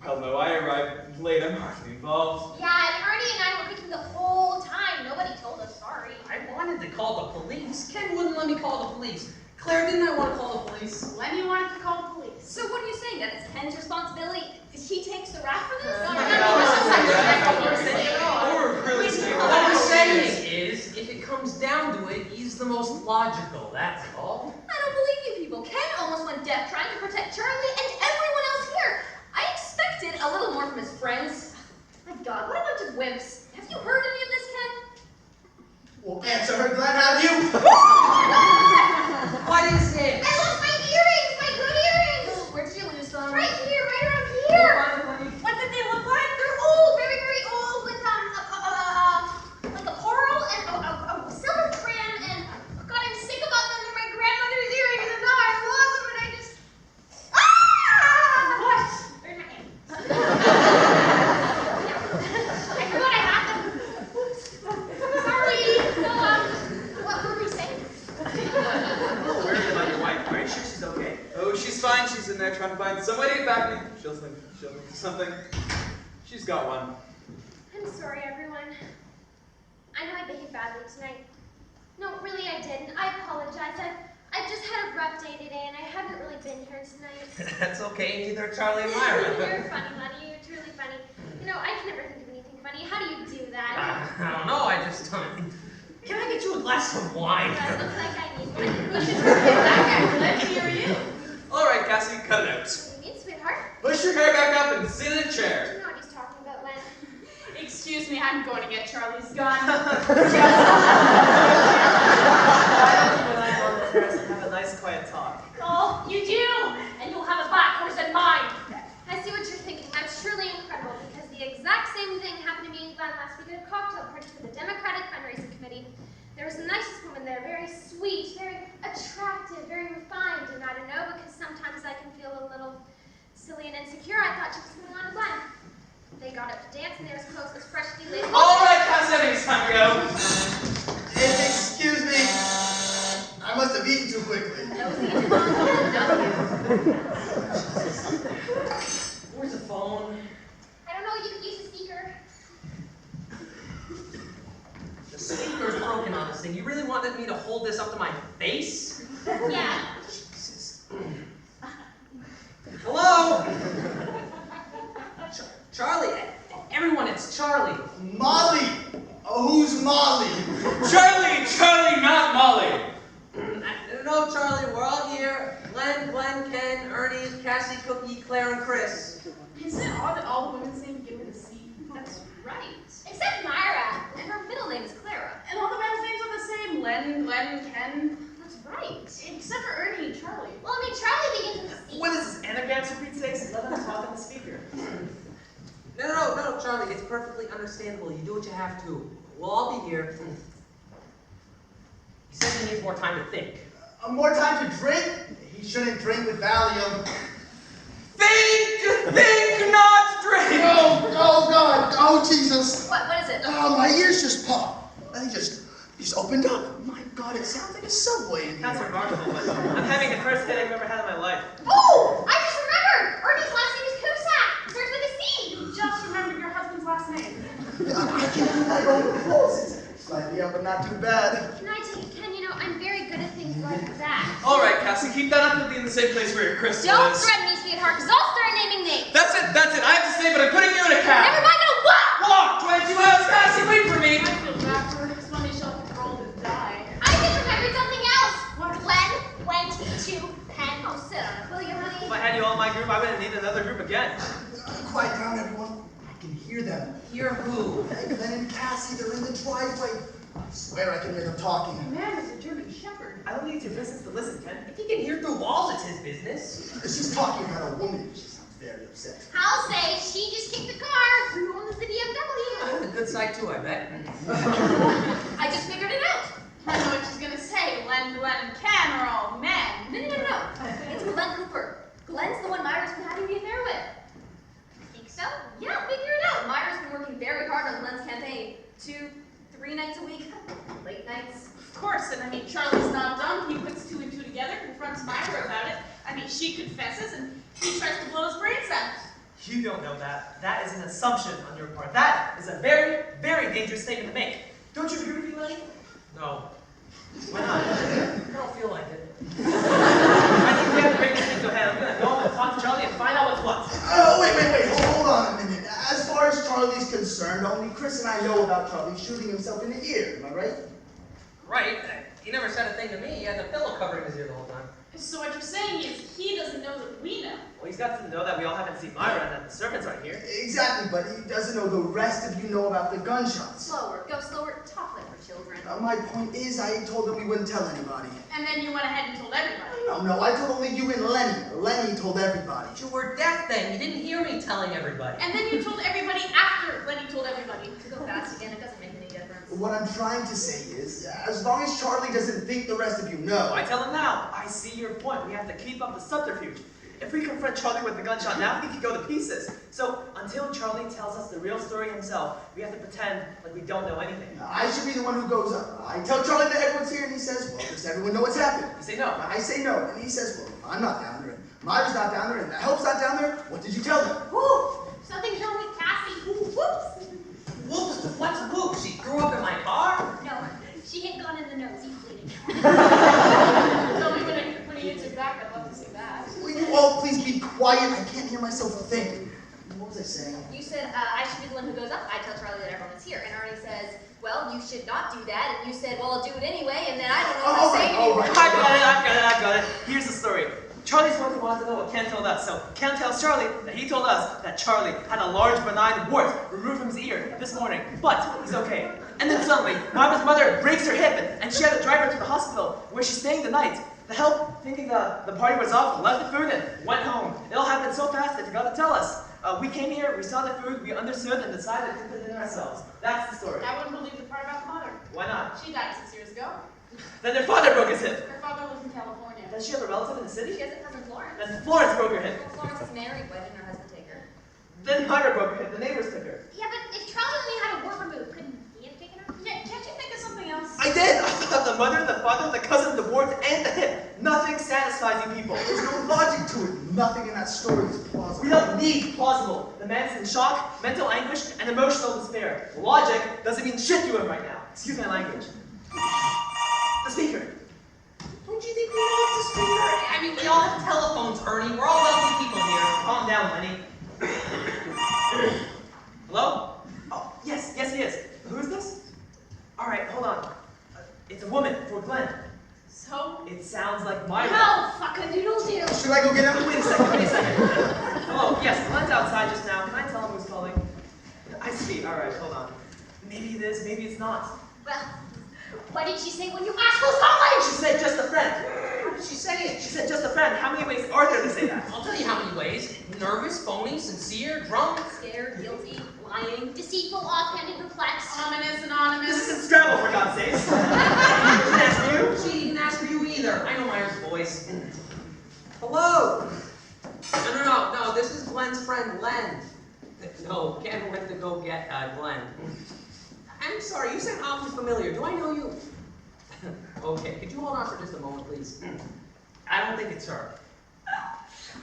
Speaker 7: Well, no, I arrived late. I'm hardly involved.
Speaker 6: Yeah, and Ernie and I were cooking the whole time. Nobody told us sorry.
Speaker 4: I wanted to call the police. Ken wouldn't let me call the police. Claire, didn't I want to call the police?
Speaker 3: Lenny wanted to call the police.
Speaker 2: So what are you saying? That it's Ken's responsibility? He takes the rap for this?
Speaker 7: We're really saying
Speaker 4: What I'm saying is, if it comes down to it, he's the most logical, that's all.
Speaker 2: I don't believe people. Ken almost went deaf trying to protect Charlie and everyone else here. I expected a little more from his friends. My God, what a bunch of wimps. Have you heard any of this, Ken?
Speaker 1: Well, answer her, Glenn, have you?
Speaker 4: What is it?
Speaker 6: I lost my earrings, my good earrings.
Speaker 2: Where did you lose them?
Speaker 6: Right here, right around here.
Speaker 4: Honey.
Speaker 6: What did they look like? They're old, very, very old, with like a coral and a silver trim. And God, I'm sick about them. They're my grandmother's earrings, and now I've lost them, and I just what? They're in my hand. I forgot I had them. Sorry. So, what were we saying?
Speaker 5: I'm a little worried about your wife. Are you sure she's okay?
Speaker 7: Oh, she's fine. She's in there trying to find some way to get back to me. She'll think of something. She's got one.
Speaker 6: I'm sorry, everyone. I know I behaved badly tonight. No, really, I didn't. I apologize. I've just had a rough day today, and I haven't really been here tonight.
Speaker 4: That's okay, neither Charlie and Myra.
Speaker 6: You're funny, Lenny. You're truly funny. You know, I can never think of anything funny. How do you do that?
Speaker 4: I don't know, I just can I get you a glass of wine?
Speaker 6: It looks like I need one.
Speaker 2: We should get back. Let's hear you.
Speaker 7: All right, Cassie, cut it out.
Speaker 6: What do you mean, sweetheart?
Speaker 7: Push your hair back up and sit in a
Speaker 6: Do
Speaker 7: chair.
Speaker 6: you know what he's talking about, Len?
Speaker 3: Excuse me, I'm going to get Charlie's gun.
Speaker 5: Have a nice quiet talk.
Speaker 3: Oh, you do, and you'll have a black horse and mine.
Speaker 6: I see what you're thinking. That's truly incredible because the exact same thing happened to me and Glenn last week at a cocktail party for the Democratic Fundraising Committee. There was the nicest woman there, very sweet, very attractive, very refined, and I don't know, because sometimes I can feel a little silly and insecure. I thought she was coming on to Glenn. They got up to dance and they were as close as freshly laid.
Speaker 7: All right, Cassie, I think it's time to go.
Speaker 1: Excuse me. I must have eaten too quickly.
Speaker 4: Where's the phone?
Speaker 6: I don't know, you could use a speaker.
Speaker 4: The speaker's broken on this thing. You really wanted me to hold this up to my face?
Speaker 6: Yeah.
Speaker 4: Jesus. Hello? Charlie, everyone, it's Charlie.
Speaker 1: Molly! Oh, who's Molly?
Speaker 7: Charlie, not Molly.
Speaker 4: No, Charlie, we're all here. Glenn, Ken, Ernie, Cassie, Cookie, Claire, and Chris.
Speaker 3: Isn't it odd that all the women's names begin with a C?
Speaker 2: That's right.
Speaker 6: Except Myra.
Speaker 2: And her middle name is Clara.
Speaker 3: And all the men's names are the same. Glenn, Ken.
Speaker 2: That's right.
Speaker 3: Except for Ernie and Charlie.
Speaker 6: Well, I mean, Charlie begins with a C.
Speaker 5: What is this, anagrams for Pete's sakes? Let them talk on the speaker.
Speaker 4: No, Charlie, it's perfectly understandable. You do what you have to. We'll all be here. He says he needs more time to think.
Speaker 1: More time to drink? He shouldn't drink with Valium.
Speaker 7: Think, not drink.
Speaker 1: Oh God, oh Jesus.
Speaker 2: What is it?
Speaker 1: Oh, my ears just popped. They just opened up. My God, it sounds like a subway in
Speaker 5: That's
Speaker 1: here.
Speaker 5: remarkable, but I'm having the first headache I've ever had in my life.
Speaker 6: Oh, I just remembered. Ernie's last name is Cusack. Starts with a C.
Speaker 3: You just remembered your husband's last name.
Speaker 1: I can't believe I go to close. It's slightly up, but not too bad.
Speaker 6: Can I take it, Ken? You know, I'm very good at things like that.
Speaker 7: All right, Cassie, keep that up. You'll be in the same place where your crystal
Speaker 6: Don't
Speaker 7: is.
Speaker 6: threaten me, sweetheart, because I'll start naming names.
Speaker 7: That's it. I have to stay, but I'm putting you in a cab.
Speaker 6: Never mind, no, what?
Speaker 7: Walk 22 miles, Cassie. Wait for me.
Speaker 3: I feel bad for her because one day she'll have to roll to die.
Speaker 6: I just remembered something else.
Speaker 3: What?
Speaker 6: Glenn went to Penn.
Speaker 2: Oh, sit on it, will you, honey?
Speaker 5: If I had you all in my group, I wouldn't need another group again.
Speaker 1: Quiet down, everyone. I can hear them.
Speaker 4: Hear who?
Speaker 1: Hey, Glenn and Cassie, they're in the driveway. I swear I can hear them talking.
Speaker 3: Man, it's a German Shepherd.
Speaker 5: I don't think it's your business to listen, Ken.
Speaker 4: If he can hear through walls, it's his business.
Speaker 1: She's talking about a woman. She sounds very upset.
Speaker 6: I'll say she just kicked the car. Who owns the BMW?
Speaker 4: The good side too, I bet.
Speaker 2: I just figured it out.
Speaker 3: I know what she's gonna say. Glenn, and Ken are all men.
Speaker 2: No. It's Glenn Cooper. Glenn's the one Myra's been having the affair with.
Speaker 6: Think so?
Speaker 2: Yeah, figure it out. Myra's been working very hard on Glenn's campaign. 2-3 nights a week. Late nights.
Speaker 3: Of course, and I mean, Charlie's not dumb. He puts 2 and 2 together, confronts Myra about it. I mean, she confesses, and he tries to blow his brains out.
Speaker 5: You don't know that. That is an assumption on your part. That is a very, very dangerous statement to make. Don't you agree with me, Lenny?
Speaker 4: No.
Speaker 5: Why not?
Speaker 4: I don't feel like it.
Speaker 5: I think we have to bring this thing to a head. I'm gonna go home and talk to Charlie and find out what's what.
Speaker 1: Oh, wait. Hold on a minute. As far as Charlie's concerned, only Chris and I know about Charlie shooting himself in the ear. Am I right?
Speaker 4: Right. He never said a thing to me. He had the pillow covering his ear the whole time.
Speaker 3: So what you're saying is he doesn't know that we know.
Speaker 5: Well, he's got to know that we all haven't seen Myra and that the servants aren't here.
Speaker 1: Exactly, but he doesn't know the rest of you know about the gunshots.
Speaker 2: Slower, go slower, talk like we're children.
Speaker 1: My point is, I told him we wouldn't tell anybody.
Speaker 3: And then you went ahead and told everybody.
Speaker 1: No, I told only you and Lenny. Lenny told everybody.
Speaker 4: You were deaf then. You didn't hear me telling everybody.
Speaker 3: And then you told everybody after Lenny told everybody.
Speaker 2: To go fast again, it doesn't make any difference.
Speaker 1: What I'm trying to say is, as long as Charlie doesn't think the rest of you know.
Speaker 5: I tell him now. I see your point. We have to keep up the subterfuge. If we confront Charlie with the gunshot now, he could go to pieces. So until Charlie tells us the real story himself, we have to pretend like we don't know anything.
Speaker 1: I should be the one who goes up. I tell Charlie that everyone's here, and he says, well, does everyone know what's happened?
Speaker 5: You say no.
Speaker 1: I say no, and he says, well, I'm not down there, and Myra's not down there, and the help's not down there. What did you tell them?
Speaker 3: Woo! Something's wrong with Cassie. Whoops!
Speaker 4: Whoops, what's whoop? She threw up in my car?
Speaker 2: No, she hit Glenn in the nose, he's bleeding.
Speaker 3: Tell me when he hits her back, I'd love to see that.
Speaker 1: Will you all please be quiet? I can't hear myself think. What was I saying?
Speaker 2: You said I should be the one who goes up. I tell Charlie that everyone is here. And Arnie says, well, you should not do that. And you said, well, I'll do it anyway. And then I don't know what to say anymore.
Speaker 5: I've got it. Here's the story. Charlie's the one who wants to know what Ken told us. So Ken tells Charlie that he told us that Charlie had a large benign wart removed from his ear this morning. But he's okay. And then suddenly, Myra's mother breaks her hip and she had to drive her to the hospital where she's staying the night. The help, thinking the party was off, left the food and went home. It all happened so fast they forgot to tell us. We came here, we saw the food, we understood and decided to put it in ourselves. That's the story.
Speaker 3: I wouldn't believe the part about the mother.
Speaker 5: Why not?
Speaker 3: She died 6 years ago.
Speaker 5: Then their father broke his hip.
Speaker 3: Her father lives in California.
Speaker 5: Does she have a relative in the city?
Speaker 2: She has a cousin, Florence.
Speaker 5: Then Florence broke her hip.
Speaker 2: Well, Florence is married. Why didn't her husband take her?
Speaker 5: Then Myra broke her hip. The neighbors took her.
Speaker 6: Yeah, but if Charlie only had a wart removed, couldn't he have taken her?
Speaker 3: Yeah, can't you think of something else?
Speaker 5: I did! I thought the mother, the father, the cousin, the wart, and the hip. Nothing satisfies you people.
Speaker 1: There's no logic to it. Nothing in that story is plausible.
Speaker 5: We don't need plausible. The man's in shock, mental anguish, and emotional despair. Logic doesn't mean shit to him right now. Excuse my language. The speaker.
Speaker 4: Don't you think we know it's a speaker? I mean, we all have telephones, Ernie. We're all wealthy people here.
Speaker 5: Calm down, Lenny. Hello? Oh, yes, he is. Who is this? All right, hold on. It's a woman for Glenn.
Speaker 3: So?
Speaker 5: It sounds like Myra.
Speaker 6: Oh, fuck-a-doodle-doo.
Speaker 1: Should I go get him?
Speaker 5: Wait a second. Hello, yes, Glenn's outside just now. Can I tell him who's calling? I see. All right, hold on. Maybe it is, maybe it's not.
Speaker 6: Well, what did she say when you asked who's calling?
Speaker 5: She said just a friend.
Speaker 4: How did she say it?
Speaker 5: She said just a friend. How many ways are there to say that?
Speaker 4: I'll tell you how many ways. Nervous, phony, sincere, drunk.
Speaker 2: Scared, guilty, lying.
Speaker 6: Deceitful, offhanded, perplexed.
Speaker 3: Ominous, anonymous.
Speaker 5: This isn't Scrabble, for God's sakes. I didn't ask you.
Speaker 4: She didn't ask for you either. I know Myra's voice. Hello. No. This is Glenn's friend, Len. No, Ken went to go get Glenn. I'm sorry, you sound awfully familiar. Do I know you? Okay, could you hold on for just a moment, please? I don't think it's her.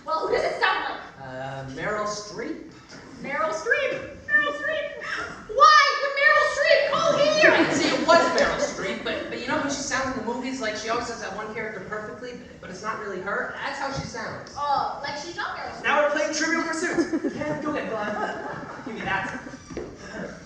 Speaker 6: Well, who does it sound like?
Speaker 4: Meryl Streep?
Speaker 6: Meryl Streep. Meryl Streep. Why would Meryl Streep call
Speaker 4: I
Speaker 6: here?
Speaker 4: didn't say it was Meryl Streep, but you know how she sounds in the movies? Like she always does that one character perfectly, but it's not really her? That's how she sounds.
Speaker 6: Oh, like she's not Meryl Streep.
Speaker 5: Now we're playing Trivial Pursuit. Ken, go get Glenn. Give me that.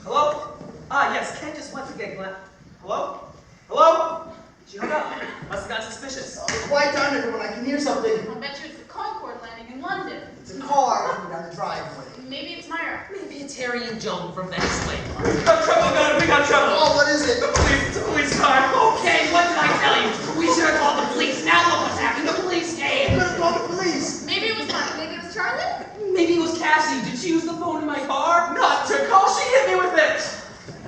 Speaker 5: Hello? Ah, yes, Ken just went to get Glenn. Hello? Hello? She hung up. Must have gotten suspicious.
Speaker 1: Quiet down, everyone. I can hear something.
Speaker 3: I'll bet you it's the Concorde landing in London.
Speaker 1: It's a car coming down the driveway.
Speaker 3: Maybe it's Myra.
Speaker 4: Maybe it's Harry and Joan from Venezuela.
Speaker 7: We got trouble, man. We got trouble.
Speaker 1: Oh, what is it?
Speaker 7: The police. It's a police car.
Speaker 4: Okay, what did I tell you? We should have called the police. Now look what's happened. The police
Speaker 1: I'm
Speaker 4: came.
Speaker 1: gonna call the police.
Speaker 3: Maybe it was Myra.
Speaker 2: Maybe it was Charlie?
Speaker 4: Maybe it was Cassie. Did she use the phone in my car?
Speaker 5: Not to call. She hit me with it.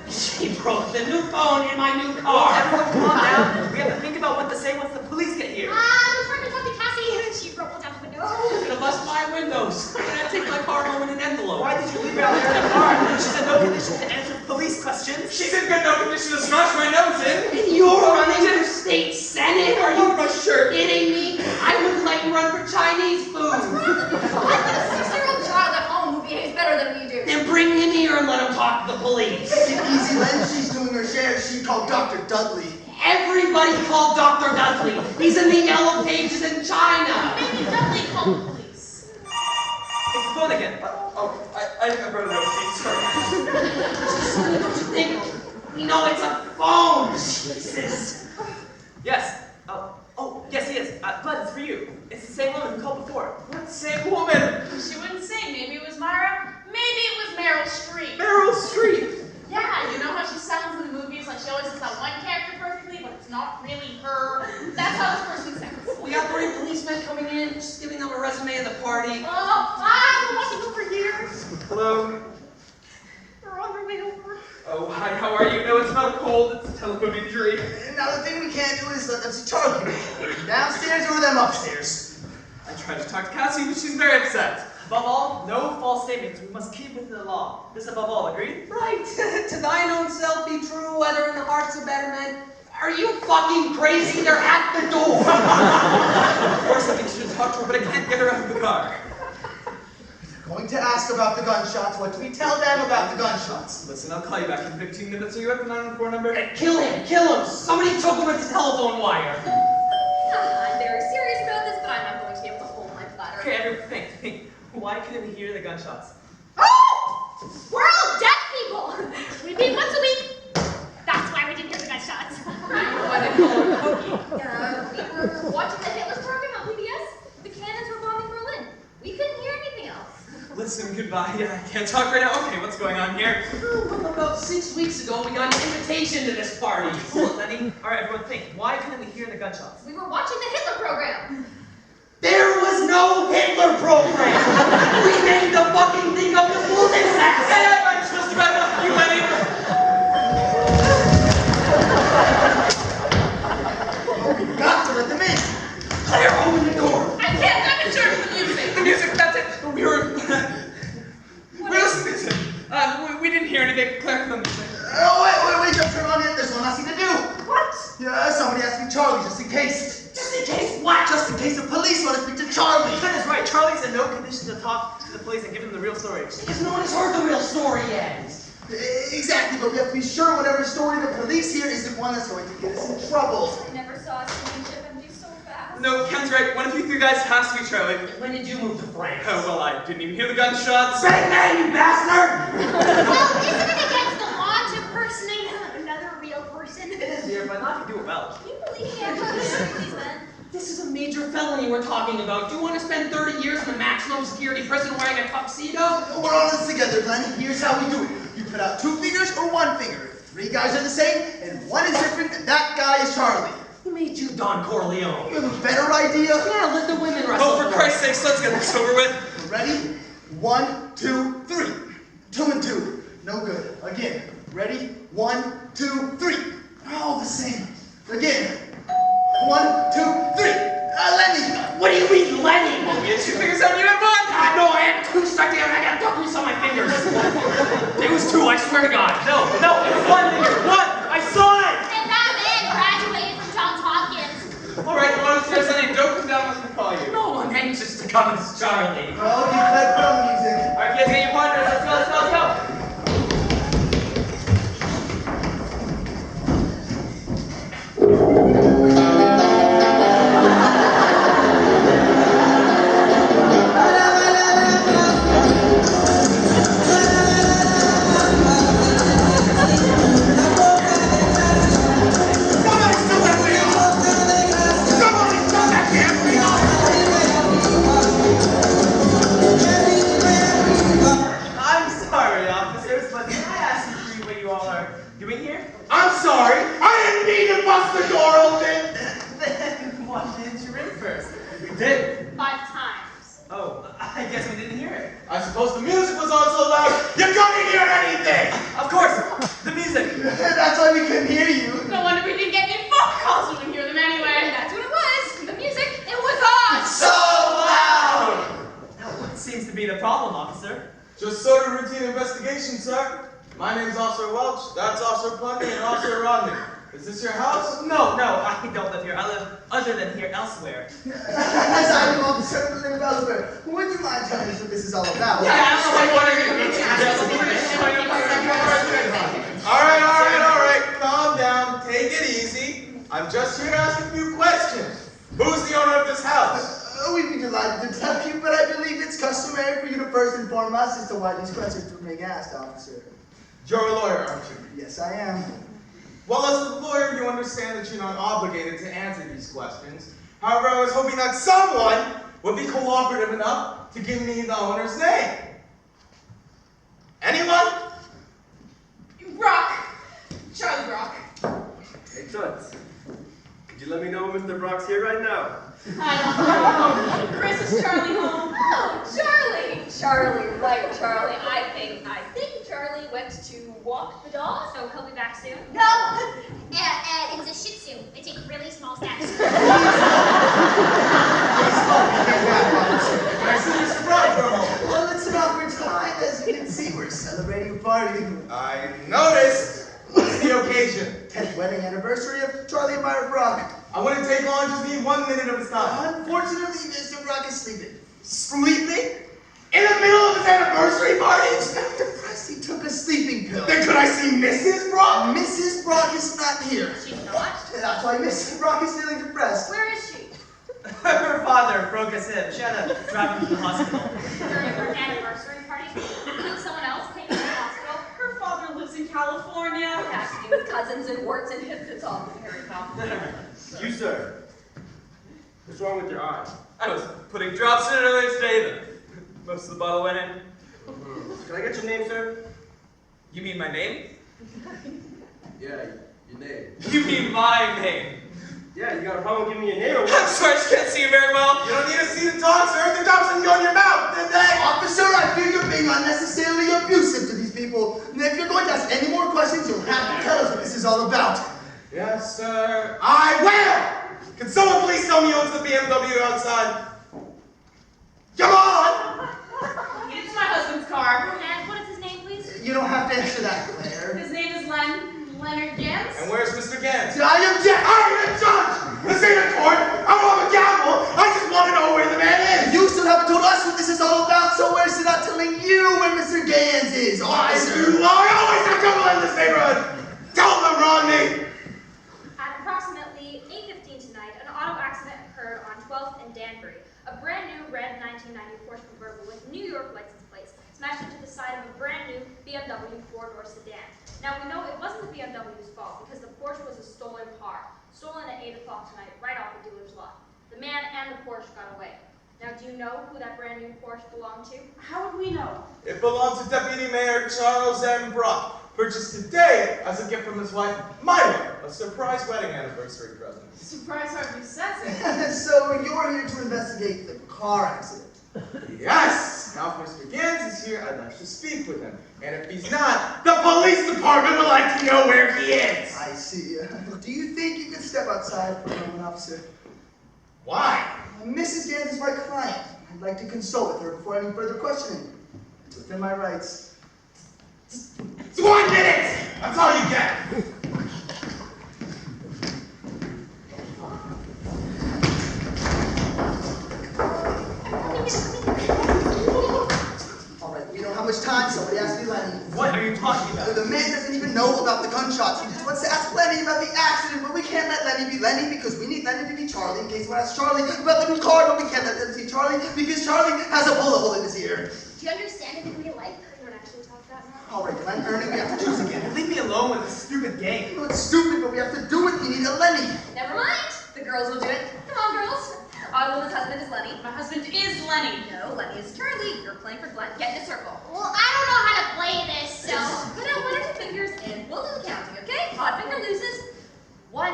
Speaker 4: She broke the new phone in my new car.
Speaker 5: Everyone, calm down. We have to think about what to say once the police get here.
Speaker 6: I was trying to talk to Cassie and she rolled out the window.
Speaker 4: She's gonna bust my windows. I'm gonna take my car home in an envelope.
Speaker 5: Why did you leave her out there in the car? She's in no condition to answer police questions.
Speaker 7: She's in good no condition to smash my nose in.
Speaker 4: And you're running for state senate? Are you
Speaker 7: My shirt.
Speaker 4: kidding me? I wouldn't let you run for Chinese food.
Speaker 2: I've got a 6-year-old child at home who behaves better than we do.
Speaker 4: Then bring him here and let him talk to the police.
Speaker 1: Take it easy, Len. She's doing her share. She called Dr. Dudley.
Speaker 4: Everybody called Dr. Dudley. He's in the yellow pages in China.
Speaker 3: Maybe Dudley called the police.
Speaker 5: It's the phone again.
Speaker 7: I wrote it out. Sorry.
Speaker 4: Don't you think? We know it's a phone. Jesus.
Speaker 5: Yes. Oh, yes, he is. Glenn, it's for you.
Speaker 3: not really her. That's how this person sounds.
Speaker 4: We got 3 policemen coming in, just giving them a resume of the party.
Speaker 3: I'm walking over here.
Speaker 7: Hello.
Speaker 3: They're on their way over.
Speaker 7: Oh, hi, how are you? No, it's not a cold, it's a telephone injury.
Speaker 1: Now the thing we can't do is let them see Charlie. Downstairs or them upstairs.
Speaker 7: I tried to talk to Cassie, but she's very upset.
Speaker 5: Above all, no false statements. We must keep within the law. This above all, agreed?
Speaker 4: Right. To thine own self be true, whether in the hearts of better men. Are you fucking crazy? They're at the door.
Speaker 7: Of course, I think you should talk to her, but I can't get her out of the car.
Speaker 1: Going to ask about the gunshots. What do we tell them about the gunshots?
Speaker 7: Listen, I'll call you back in 15 minutes. Are you at the 914 number?
Speaker 4: Hey, kill him. Somebody took him with the telephone wire.
Speaker 2: I'm very serious about this, but I'm not going to be able to hold my platter.
Speaker 5: Okay, everyone, think. Why couldn't we hear the gunshots?
Speaker 3: Oh! We're all deaf people. We meet once a week. That's why we didn't hear the gunshots.
Speaker 4: Why they call him Cookie?
Speaker 2: We were watching the Hitler program on PBS. The cannons were bombing Berlin. We couldn't hear anything else.
Speaker 7: Listen, goodbye. I can't talk right now. Okay, what's going on here?
Speaker 4: Well, about 6 weeks ago, we got an invitation to this party.
Speaker 5: Cool, Lenny. Alright, everyone, think. Why couldn't we hear the gunshots?
Speaker 2: We were watching the Hitler program.
Speaker 4: There was no Hitler program. We made the fucking thing up to fool this ass.
Speaker 7: Hey, I'm just about enough of you, Lenny.
Speaker 1: We've got to let them in.
Speaker 4: Claire, open the door.
Speaker 3: I can't concentrate with the music.
Speaker 7: The music, that's it. We were listening to it. We didn't hear anything. Claire, the music.
Speaker 1: Oh, wait, don't turn on it. There's one last thing to do.
Speaker 4: What?
Speaker 1: Yeah, somebody asked me Charlie, just in case.
Speaker 4: Just in case what?
Speaker 1: Just in case the police want to speak to Charlie.
Speaker 5: Ken is right. Charlie's in no condition to talk to the police and give them the real story.
Speaker 4: Because no one has heard the real story yet.
Speaker 1: Exactly, but we have to be sure whatever story the police hear isn't one that's going to get us in trouble.
Speaker 2: I never saw a steamship empty so fast.
Speaker 7: No, Ken's right. One of you 3 guys has to be Charlie.
Speaker 4: When did you move to France?
Speaker 7: Oh, well, I didn't even hear the gunshots.
Speaker 4: Bang, bang, you bastard!
Speaker 3: Well, isn't it against the law to impersonate another real person?
Speaker 5: It is here, but not if you do it well.
Speaker 2: Can you believe he actually heard these men?
Speaker 4: This is a major felony we're talking about. Do you want to spend 30 years in a maximum security prison wearing a tuxedo?
Speaker 1: We're all in this together, Glenn. Here's how we do it. You put out 2 fingers or 1 finger. If 3 guys are the same, and 1 is different, and that guy is Charlie.
Speaker 4: Who made you Don Corleone?
Speaker 1: You have a better idea?
Speaker 4: Yeah, let the women wrestle.
Speaker 7: Oh, for Christ's sakes, let's get this over with.
Speaker 1: Ready? 1, 2, 3. 2 and 2. No good. Again. Ready? 1, 2, 3. They're all the same. Again. 1, 2, 3. Lenny.
Speaker 4: What do you mean, Lenny?
Speaker 7: You had 2 fingers on you had 1.
Speaker 4: No, I had 2 stuck together and I got duck grease on my fingers. It was 2, I swear to God.
Speaker 5: No, it was 1 finger. 1! I saw it!
Speaker 3: And that man graduated from Johns Hopkins.
Speaker 7: All right, well, if there's any, don't come down unless we call you.
Speaker 4: No one anxious to come as Charlie.
Speaker 1: Oh, you play film music.
Speaker 5: Alright, you guys get your partners. Let's go. I'm sorry, officers, but can I ask you 3 what you all are doing here?
Speaker 8: I'm sorry, I didn't mean to bust the door open.
Speaker 5: Then why didn't you ring first?
Speaker 8: We did.
Speaker 3: 5 times.
Speaker 5: Oh, I guess we didn't hear it.
Speaker 8: I suppose the music was on so loud, you couldn't hear anything.
Speaker 5: Of course, the music.
Speaker 1: That's why we couldn't hear you.
Speaker 3: No wonder we didn't get any phone calls. We wouldn't hear them anyway.
Speaker 2: That's what it was. The music, it was us.
Speaker 8: So loud.
Speaker 5: Now, what seems to be the problem, officer?
Speaker 8: Just sort of routine investigation, sir. My name's Officer Welch, that's Officer Plunkett, and Officer Rodney. Is this your house?
Speaker 5: No, I don't live here. I live other than here elsewhere.
Speaker 1: As I'm officer of the living elsewhere, would you mind telling us what this is all about?
Speaker 8: All right. Calm down. Take it easy. I'm just here to ask a few questions. Who's the owner of this house?
Speaker 1: We'd be delighted to tell you, but I believe it's customary for you to first inform us as to why these questions were being asked, officer.
Speaker 8: You're a lawyer, aren't you?
Speaker 1: Yes, I am.
Speaker 8: Well, as a lawyer, you understand that you're not obligated to answer these questions. However, I was hoping that someone would be cooperative enough to give me the owner's name. Anyone?
Speaker 3: Brock. Charlie Brock.
Speaker 5: Good.
Speaker 9: Could you let me know when Mr. Brock's here right now?
Speaker 3: I don't know. Chris, is Charlie home?
Speaker 2: Oh, Charlie! Charlie, right, Charlie. I think Charlie went to walk the dog, so he'll be back soon.
Speaker 3: No! It was a Shih Tzu. They take really small steps.
Speaker 8: Can I see Mr. Brock for a moment?
Speaker 1: Well, it's an awkward time. As you can see, we're celebrating a party.
Speaker 8: I noticed. What's the occasion?
Speaker 1: 10th wedding anniversary of Charlie and Myra Brock.
Speaker 8: I wouldn't take long, just need 1 minute of his time.
Speaker 1: Unfortunately, Mr. Brock is sleeping.
Speaker 8: Sleeping? In the middle of his anniversary party?
Speaker 1: He's not depressed. He took a sleeping pill.
Speaker 8: Then could I see Mrs. Brock?
Speaker 1: Mrs. Brock is not here.
Speaker 3: She's not?
Speaker 1: That's why Mrs. Brock is feeling depressed.
Speaker 3: Where is she?
Speaker 5: Her father broke his hip. She had to drive him to the hospital.
Speaker 3: During her anniversary party? Someone else came to the hospital?
Speaker 4: Her father lives in California.
Speaker 2: It has to do with cousins and warts and hips. It's all very common.
Speaker 9: You, sir. What's wrong with your eye?
Speaker 7: I was putting drops in it earlier today, but most of the bottle went in.
Speaker 9: Can I get your name, sir?
Speaker 7: You mean my name?
Speaker 9: Yeah, your name.
Speaker 7: You mean my name?
Speaker 9: Yeah, you got a problem giving me your name or
Speaker 7: I'm
Speaker 9: what?
Speaker 7: sorry, I can't see you very well.
Speaker 8: You don't need to see the talk, sir. The drops didn't go in your mouth, did they?
Speaker 1: Officer, I fear you're being unnecessarily abusive to these people. And if you're going to ask any more questions, you'll have to tell us what this is all about.
Speaker 8: Yes, sir. I will! Can someone please tell me who owns the BMW outside? Come on!
Speaker 4: It's my husband's car.
Speaker 3: And what is his name, please?
Speaker 1: You don't have to answer that, Claire.
Speaker 4: His name is Leonard Gans.
Speaker 8: And where's Mr. Gans?
Speaker 1: I object.
Speaker 8: I am the judge! This ain't a court! I don't have a gavel! I just want to know where the man is!
Speaker 1: You still haven't told us what this is all about, so where's it not telling you where Mr. Gans is, officer?
Speaker 8: I always have trouble in this neighborhood! Tell them, Rodney!
Speaker 6: At approximately 8:15 tonight, an auto accident occurred on 12th and Danbury. A brand new red 1990 Porsche convertible with New York license plates smashed into the side of a brand new BMW four-door sedan. Now we know it wasn't the BMW's fault because the Porsche was a stolen car, stolen at 8 o'clock tonight, right off the dealer's lot. The man and the Porsche got away. Now do you know who that brand new Porsche belonged to?
Speaker 4: How would we know?
Speaker 8: It belongs to Deputy Mayor Charles M. Brock, purchased today as a gift from his wife, Myra, a surprise wedding anniversary present.
Speaker 4: Surprise hardly says it.
Speaker 1: So you're here to investigate the car accident.
Speaker 8: Yes! Now if Mr. Gans is here, I'd like to speak with him. And if he's not, the police department would like to know where he is!
Speaker 1: I see. Do you think you could step outside for a moment, officer?
Speaker 8: Why?
Speaker 1: Mrs. Gans is my client. I'd like to consult with her before any further questioning. It's within my rights.
Speaker 8: It's 1 minute! That's all you get!
Speaker 1: All right, we don't have much time. Somebody asked me Lenny.
Speaker 5: What are you talking about?
Speaker 1: The man doesn't even know about the gunshots. He just wants to ask Lenny about the accident, but we can't let Lenny be Lenny because we need Lenny to be Charlie in case we ask Charlie about the new car, but we can't let them see Charlie because Charlie has a bullet hole in his ear.
Speaker 3: Do you understand it in real life?
Speaker 6: We don't actually talk that much.
Speaker 1: All right, Glenn, Ernie, we have to choose again.
Speaker 5: Leave me alone with this stupid game.
Speaker 1: I know it's stupid, but we have to do it. We need a Lenny.
Speaker 2: Never mind. The girls will do it. Come on, girls. Audible, his husband is Lenny.
Speaker 4: My husband is Lenny.
Speaker 2: No, Lenny is Charlie. You're playing for Glenn. Get in a circle.
Speaker 3: Well, I don't know how to play this, so...
Speaker 2: Put out one or two fingers in. We'll do the counting, okay? Odd finger loses. 1,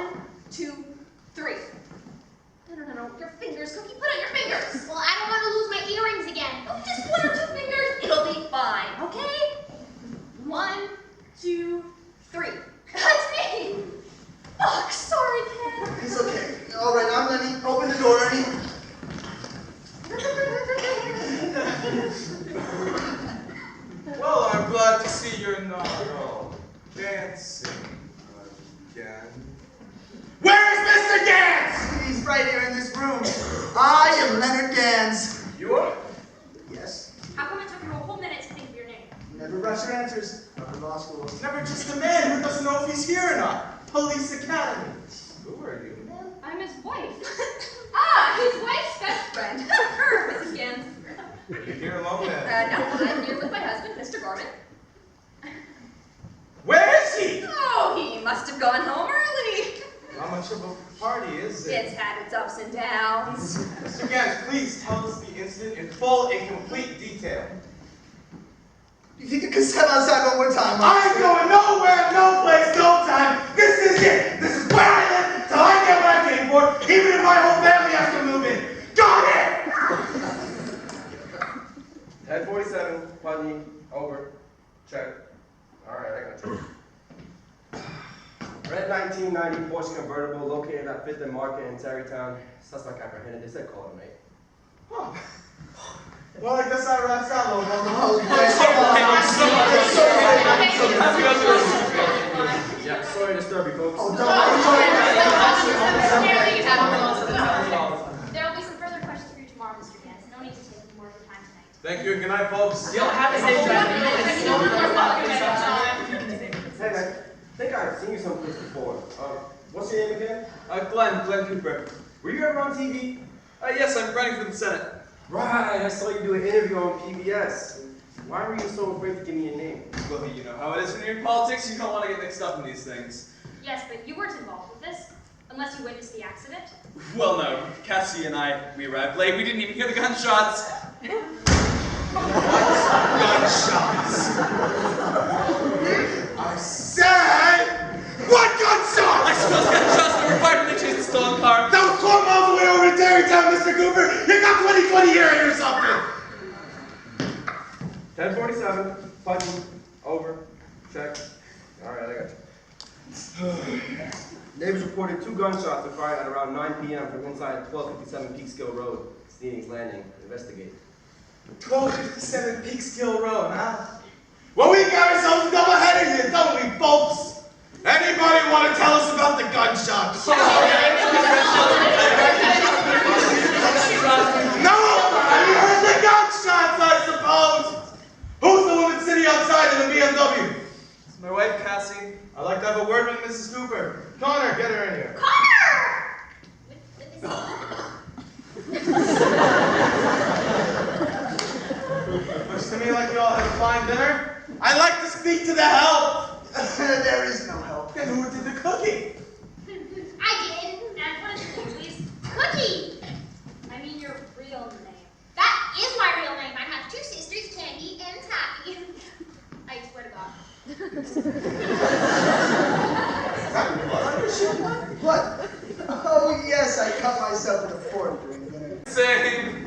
Speaker 2: 2, 3. No. Your fingers, Cookie. Put out your fingers.
Speaker 3: Well, I don't want to lose my earrings again.
Speaker 2: Oh, just 1 or 2 fingers. It'll be fine, okay? 1, 2, 3. That's me. Fuck, sorry, Ken.
Speaker 1: It's okay. All right, I'm Lenny. Open the door, Ernie.
Speaker 8: Well, I'm glad to see you're not all dancing again. Where is Mr. Gans?
Speaker 1: He's right here in this room. I am Leonard Gans.
Speaker 8: You are?
Speaker 1: Yes.
Speaker 6: How come it took you a whole minute to think of your name?
Speaker 1: Never rush your answers. After law school.
Speaker 8: Never just a man who doesn't know if he's here or not. Police Academy. Who are you?
Speaker 6: I'm his wife.
Speaker 2: His wife's best friend. Her, Mrs. Gans.
Speaker 8: Are you here alone then?
Speaker 2: No, I'm here with my husband, Mr. Gorman.
Speaker 8: Where is he?
Speaker 2: Oh, he must have gone home early.
Speaker 8: How much of a party is it?
Speaker 2: It's had its ups and downs.
Speaker 8: Mr. Gans, please tell us the incident in full and complete detail.
Speaker 1: You think you can step outside one more time,
Speaker 8: I ain't
Speaker 1: officer?
Speaker 8: going nowhere, no place, no time. This is it. This is where I live till I get what I came
Speaker 9: Porsche convertible located at 5th and Market in Tarrytown. Suspect apprehended. They said call him, mate.
Speaker 8: Huh. Well, I guess that wraps that little
Speaker 9: Yeah, sorry to disturb you, folks.
Speaker 8: Oh,
Speaker 3: There will be some further questions for you tomorrow, Mr. Gans. No need to take any more of your time tonight.
Speaker 8: Thank you and good night, folks.
Speaker 5: You don't have a safe drive.
Speaker 9: Hey, man. I think I've seen you someplace before. What's your name again?
Speaker 7: Glenn Cooper.
Speaker 9: Were you ever on TV?
Speaker 7: Yes, I'm running for the Senate.
Speaker 9: Right, I saw you do an interview on PBS. Why were you so afraid to give me your name?
Speaker 7: Well, you know how it is when you're in politics, you don't want to get mixed up in these things.
Speaker 3: Yes, but you weren't involved with this, unless you witnessed the accident.
Speaker 7: Well, no. Cassie and we arrived late. We didn't even hear the gunshots.
Speaker 8: Gunshots! I said, what gunshots?
Speaker 7: I suppose gunshots that were fired when they chased the stolen car.
Speaker 8: That was 12 miles away over in Tarrytown, Mr. Cooper. You got 20/20 hearing or something.
Speaker 9: 1047, punching, over, check. Alright, I got you. Neighbors reported 2 gunshots were fired at around 9 p.m. from inside 1257 Peekskill Road, Stevens Landing. Investigate.
Speaker 8: 1257 Peekskill Road, huh? Well, we got ourselves a double-header here, don't we, folks? Anybody want to tell us about the gunshots? Nobody heard the gunshots, I suppose. Who's the woman sitting outside in the BMW?
Speaker 7: It's my wife, Cassie.
Speaker 8: I'd like to have a word with Mrs. Cooper. Connor, get her in here. Looks to me like you all had a fine dinner. I'd like to speak to the help.
Speaker 1: There is no help.
Speaker 8: Then who did the cooking?
Speaker 3: I did. And what is your name, please? Cookie! I mean your real name. That is my real name. I have 2 sisters, Candy and Taffy. I swear to God.
Speaker 1: What? Oh, yes, I cut myself with a fork during dinner.
Speaker 7: Same.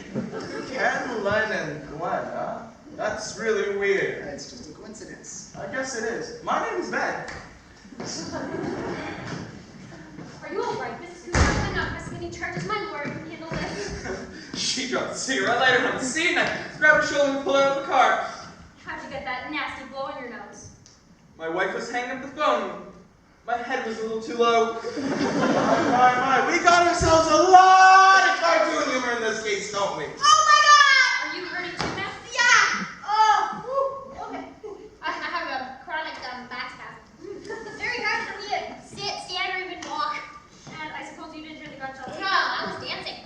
Speaker 8: Ken, Len, and Gwen, huh? That's really weird.
Speaker 1: It's just a coincidence.
Speaker 8: I guess it is. My name is Ben.
Speaker 3: Are you alright, Mrs. Cooper? I'm not pressing any charges. My lawyer can handle this.
Speaker 7: She dropped the cigarette lighter on the scene. I grabbed her shoulder and pulled her out of the car.
Speaker 3: How'd you get that nasty blow in your nose?
Speaker 7: My wife was hanging up the phone. My head was a little too low.
Speaker 8: My. We got ourselves a lot of cartoon humor in this case, don't we?
Speaker 3: Oh my God! Are you hurting too now? Yeah! Oh, whew. Okay. I have a chronic back spasm. It's very hard for me to sit, stand, or even walk. And I suppose you didn't hear the gunshots. No, I was dancing.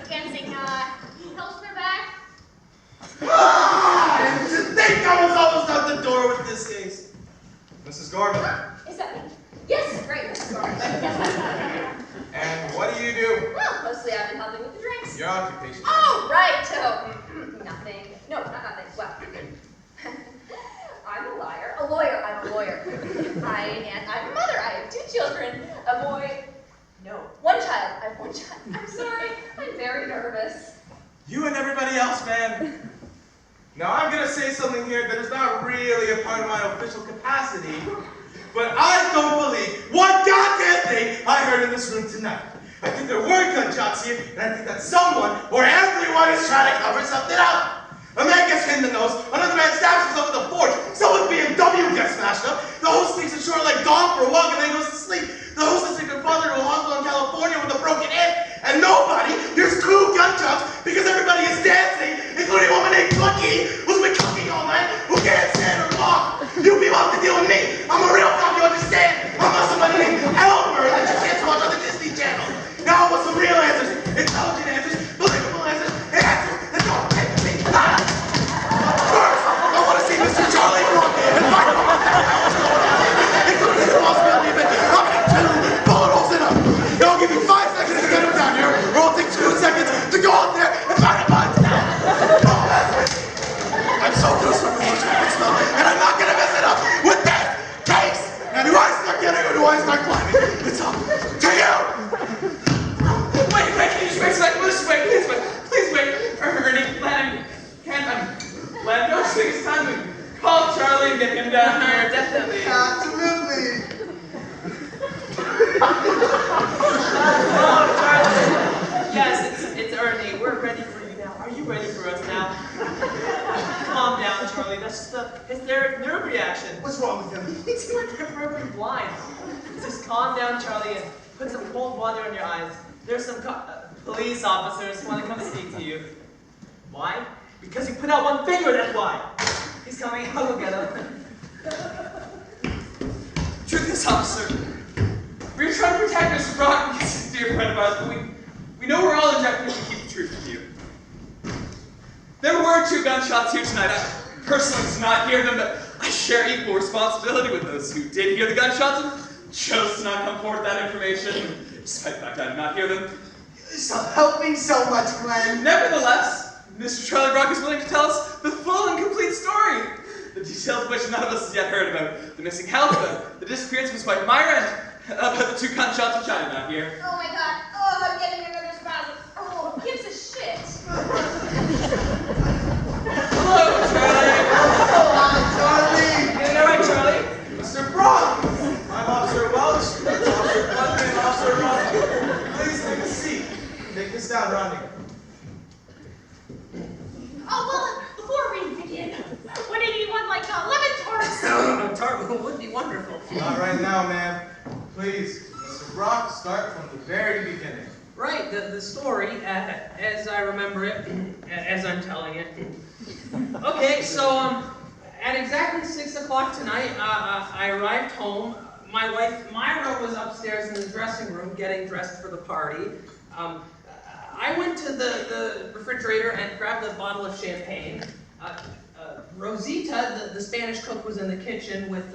Speaker 3: Dancing, helps my back.
Speaker 8: And to think I was almost out the door with this case. Mrs. Garvin.
Speaker 2: Is that me? Yes, great, Mrs. Garvin.
Speaker 8: And what do you do?
Speaker 2: Well, mostly I've been helping with the drinks.
Speaker 8: Your occupation.
Speaker 2: Oh, right. Oh, nothing. No, not nothing. Well, I'm a liar. A lawyer. I'm a lawyer. I'm a mother. I have 2 children. A boy. No, 1 child. I have 1 child. I'm sorry. I'm very nervous.
Speaker 8: You and everybody else, man. Now I'm gonna say something here that is not really a part of my official capacity, but I don't believe one goddamn thing I heard in this room tonight. I think there were gunshots here, and I think that someone or everyone is trying to cover something up. A man gets hit in the nose, another man stabs himself with a fork, someone's BMW gets smashed up, the host takes a short leg gone for a walk and then goes to sleep. The host is taken father to a hospital in California with a broken hip, and nobody hears 2 gunshots because everybody is dancing, including a woman named Cookie, who's been cooking all night, who can't stand or walk. You people have to deal with me. I'm a real cop, you understand? I'm not somebody named Elmer that you can't watch on the Disney Channel. Now I want some real answers, intelligent answers, believable answers, and answers that don't take me. First, I want to see Mr. Charlie Brown and find out what the hell is going on, including the possibility of it having 2 bullet holes in him. Now I'll give you 5 seconds to get him down here, or I'll take 2 seconds to go out there and find him by himself. I'm so used to this smell, and I'm not going to mess it up with this case. Now do I start getting or do I start climbing? It's up to you.
Speaker 7: Wait, can you just wait a second? Please wait. Ernie, Len, Ken, Len, don't think it's time to call Charlie. get him down here, definitely.
Speaker 1: Absolutely.
Speaker 5: Oh, Charlie. Yes, it's Ernie. We're ready for you now. Are you ready for us now? Calm down, Charlie. That's just a hysteric nerve reaction.
Speaker 1: What's wrong with him?
Speaker 5: He's like temporarily blind. Just calm down, Charlie, and put some cold water on your eyes. There's some police officers who want to come speak to you. Why? Because you put out one finger, that's why. He's coming. I'll go get him.
Speaker 7: Truth is, officer, we're trying to protect Mr. Brock and he's a dear friend of ours, but we know we're all in jeopardy if we keep the truth from you. There were 2 gunshots here tonight. I personally did not hear them, but I share equal responsibility with those who did hear the gunshots and chose to not come forward with that information, despite the fact I did not hear them.
Speaker 1: So help me so much, Glenn.
Speaker 7: Nevertheless, Mr. Charlie Brock is willing to tell us the full and complete story, the details of which none of us has yet heard about. The missing health, the disappearance of his wife Myra, and about the 2 gunshots which I did not hear.
Speaker 3: Oh my god. Oh, I'm getting another spasm. Oh, who gives a shit?
Speaker 7: Hello, Charlie.
Speaker 1: Hi, Charlie.
Speaker 5: Getting it right, Charlie?
Speaker 8: Mr. Brock! I'm Officer Welch. That's Officer Clemson and Officer Rumours. Please take a seat. Take this down, Rodney.
Speaker 3: Oh, well, before we begin, would anyone like lemon tarts?
Speaker 4: A tart would be wonderful.
Speaker 8: Not right now, ma'am. Please, Mr. Brock, start from the very beginning.
Speaker 4: Right, the story, as I remember it, as I'm telling it. Okay, so at exactly 6 o'clock tonight, I arrived home. My wife Myra was upstairs in the dressing room getting dressed for the party. I went to the refrigerator and grabbed a bottle of champagne. Rosita, the Spanish cook, was in the kitchen with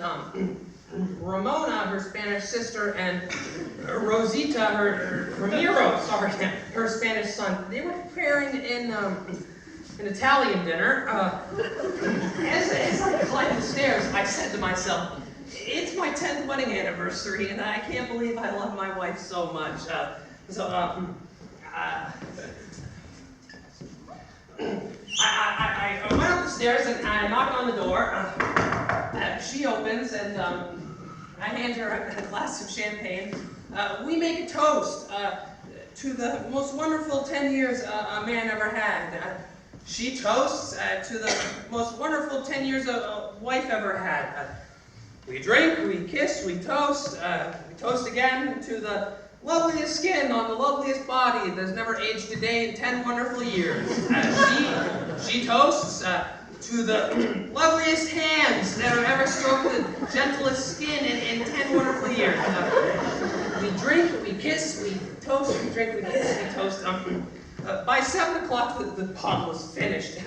Speaker 4: Ramona, her Spanish sister, and Rosita, Ramiro, her Spanish son. They were preparing an Italian dinner. As I climbed the stairs, I said to myself, it's my 10th wedding anniversary, and I can't believe I love my wife so much. I went up the stairs and I knocked on the door. She opens and I hand her a glass of champagne. We make a toast to the most wonderful 10 years a man ever had. She toasts to the most wonderful 10 years a wife ever had. We drink, we kiss, we toast again to the loveliest skin on the loveliest body that's never aged a day in 10 wonderful years. She toasts to the loveliest hands that have ever stroked the gentlest skin in 10 wonderful years. We drink, we kiss, we toast, we drink, we kiss, we toast. By 7 o'clock, the pot was finished.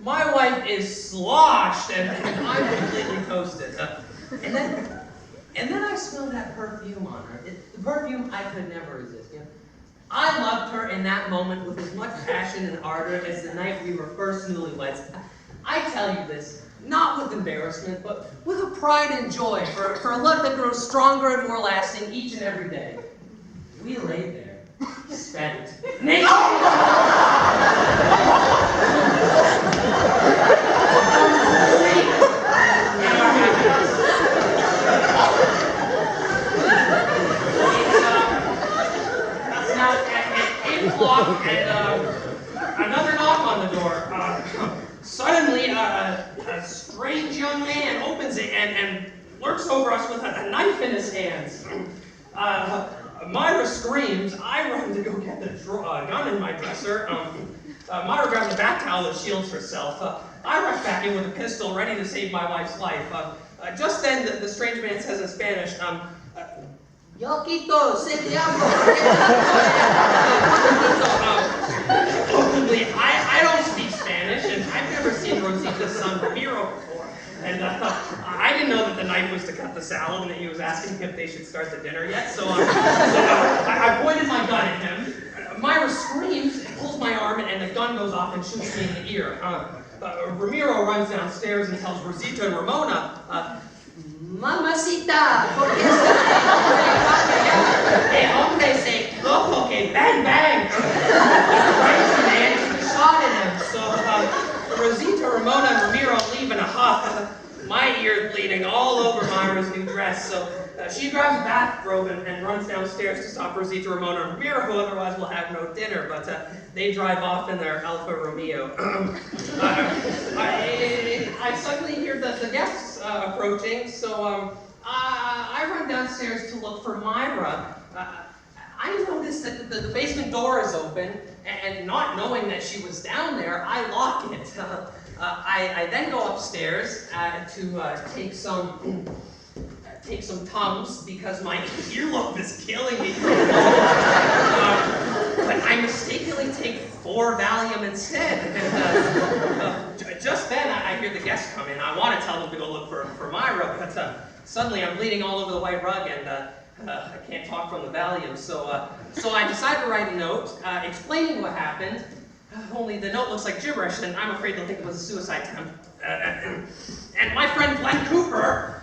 Speaker 4: My wife is sloshed, and I'm completely toasted. And then I smelled that perfume on her. The perfume I could never resist. You know? I loved her in that moment with as much passion and ardor as the night we were first newlyweds. I tell you this, not with embarrassment, but with a pride and joy for a love that grows stronger and more lasting each and every day. We lay there, spent, naked. And another knock on the door. Suddenly, a strange young man opens it and lurks over us with a knife in his hands. Myra screams. I run to go get the gun in my dresser. Myra grabs a back towel that shields herself. I rush back in with a pistol, ready to save my wife's life. Just then, the strange man says in Spanish, Yo quito, se llamo. I don't speak Spanish, and I've never seen Rosita's son Ramiro before. And I didn't know that the knife was to cut the salad, and that he was asking if they should start the dinner yet. So I pointed my gun at him. Myra screams, pulls my arm, and the gun goes off and shoots me in the ear. Ramiro runs downstairs and tells Rosita and Ramona, Mamacita, porque el hombre se equivocó, que bang bang. The crazy man shot at him. So Rosita, Ramona, and Ramiro leave in a huff. My ear She grabs a bathrobe and runs downstairs to stop Rosita Ramona and Ramiro, who otherwise will have no dinner, but they drive off in their Alfa Romeo. I suddenly hear the guests approaching, so I run downstairs to look for Myra. I noticed that the basement door is open, and not knowing that she was down there, I lock it. I then go upstairs to take some Tums because my earlobe is killing me. But I mistakenly take 4 Valium instead. And, just then, I hear the guests come in. I want to tell them to go look for Myra, but suddenly I'm bleeding all over the white rug, and I can't talk from the Valium. So I decide to write a note explaining what happened. Only the note looks like gibberish, and I'm afraid they'll think it was a suicide attempt. And my friend Glenn Cooper,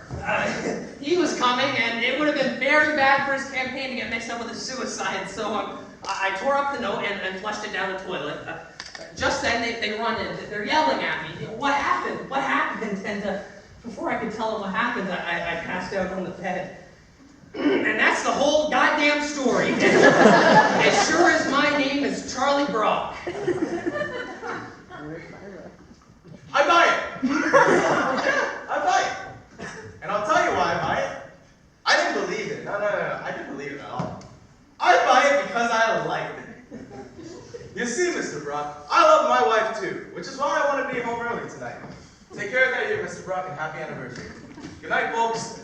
Speaker 4: he was coming, and it would have been very bad for his campaign to get mixed up with a suicide. So I tore up the note and flushed it down the toilet. Just then, they run in. They're yelling at me. What happened? What happened? And before I could tell them what happened, I passed out on the bed. And that's the whole goddamn story. As sure as my name is Charlie Brock.
Speaker 8: I buy it. I buy it. And I'll tell you why I buy it. I didn't believe it. No. I didn't believe it at all. I buy it because I like it. You see, Mr. Brock, I love my wife too, which is why I want to be home early tonight. Take care of that here, Mr. Brock, and happy anniversary. Good night, folks.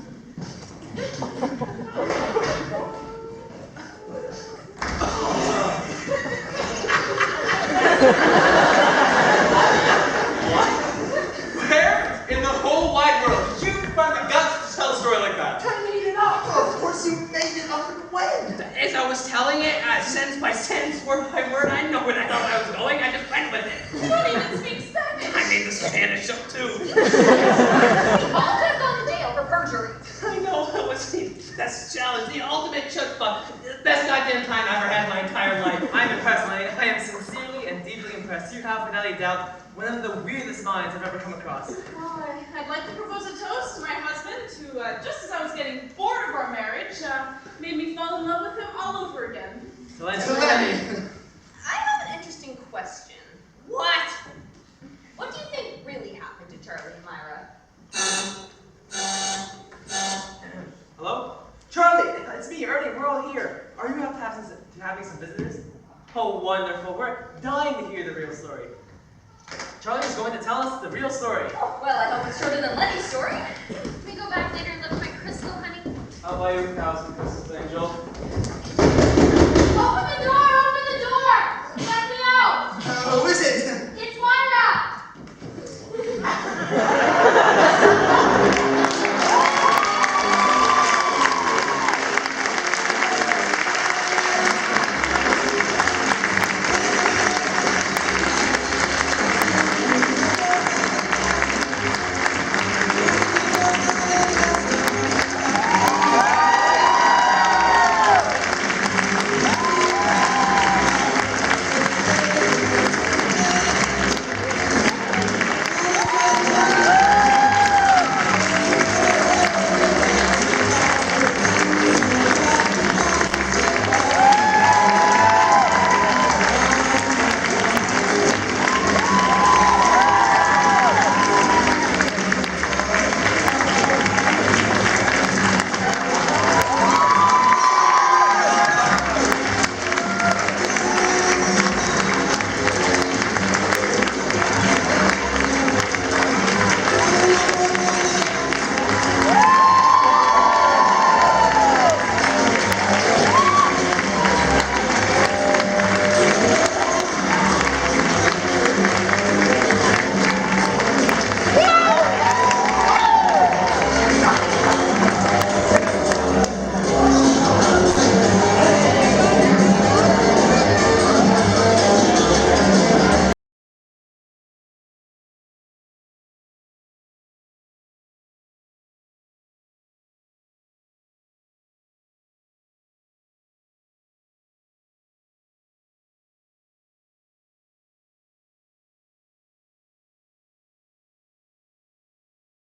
Speaker 7: Where in the whole wide world did you find the guts to tell a story like that?
Speaker 1: I made it up. Oh, of course you made it up. When?
Speaker 4: As I was telling it, sentence by sentence, word by word, I know where the hell I was going. I just went with it.
Speaker 3: You don't even speak Spanish.
Speaker 4: I made the Spanish up too.
Speaker 2: We all could have gone to jail for perjury.
Speaker 4: I know, it was the best challenge, the ultimate chutzpah, the best goddamn time I ever had in my entire life.
Speaker 5: I'm impressed, Lenny. I am sincerely and deeply impressed. You have, without a doubt, one of the weirdest minds I've ever come across.
Speaker 3: Well, I'd like to propose a toast to my husband, who, just as I was getting bored of our marriage, made me fall in love with him all over again.
Speaker 5: So Lenny.
Speaker 2: I have an interesting question. What? What do you think really happened to Charlie and Myra?
Speaker 5: Hello? Charlie, it's me, Ernie. We're all here. Are you up to having some visitors? Oh, wonderful. We're dying to hear the real story. Charlie's going to tell us the real story.
Speaker 2: Oh, well, I hope it's shorter than Lenny's story. Can we go back later and look at my crystal, honey?
Speaker 5: I'll buy you 1,000 crystals, Angel.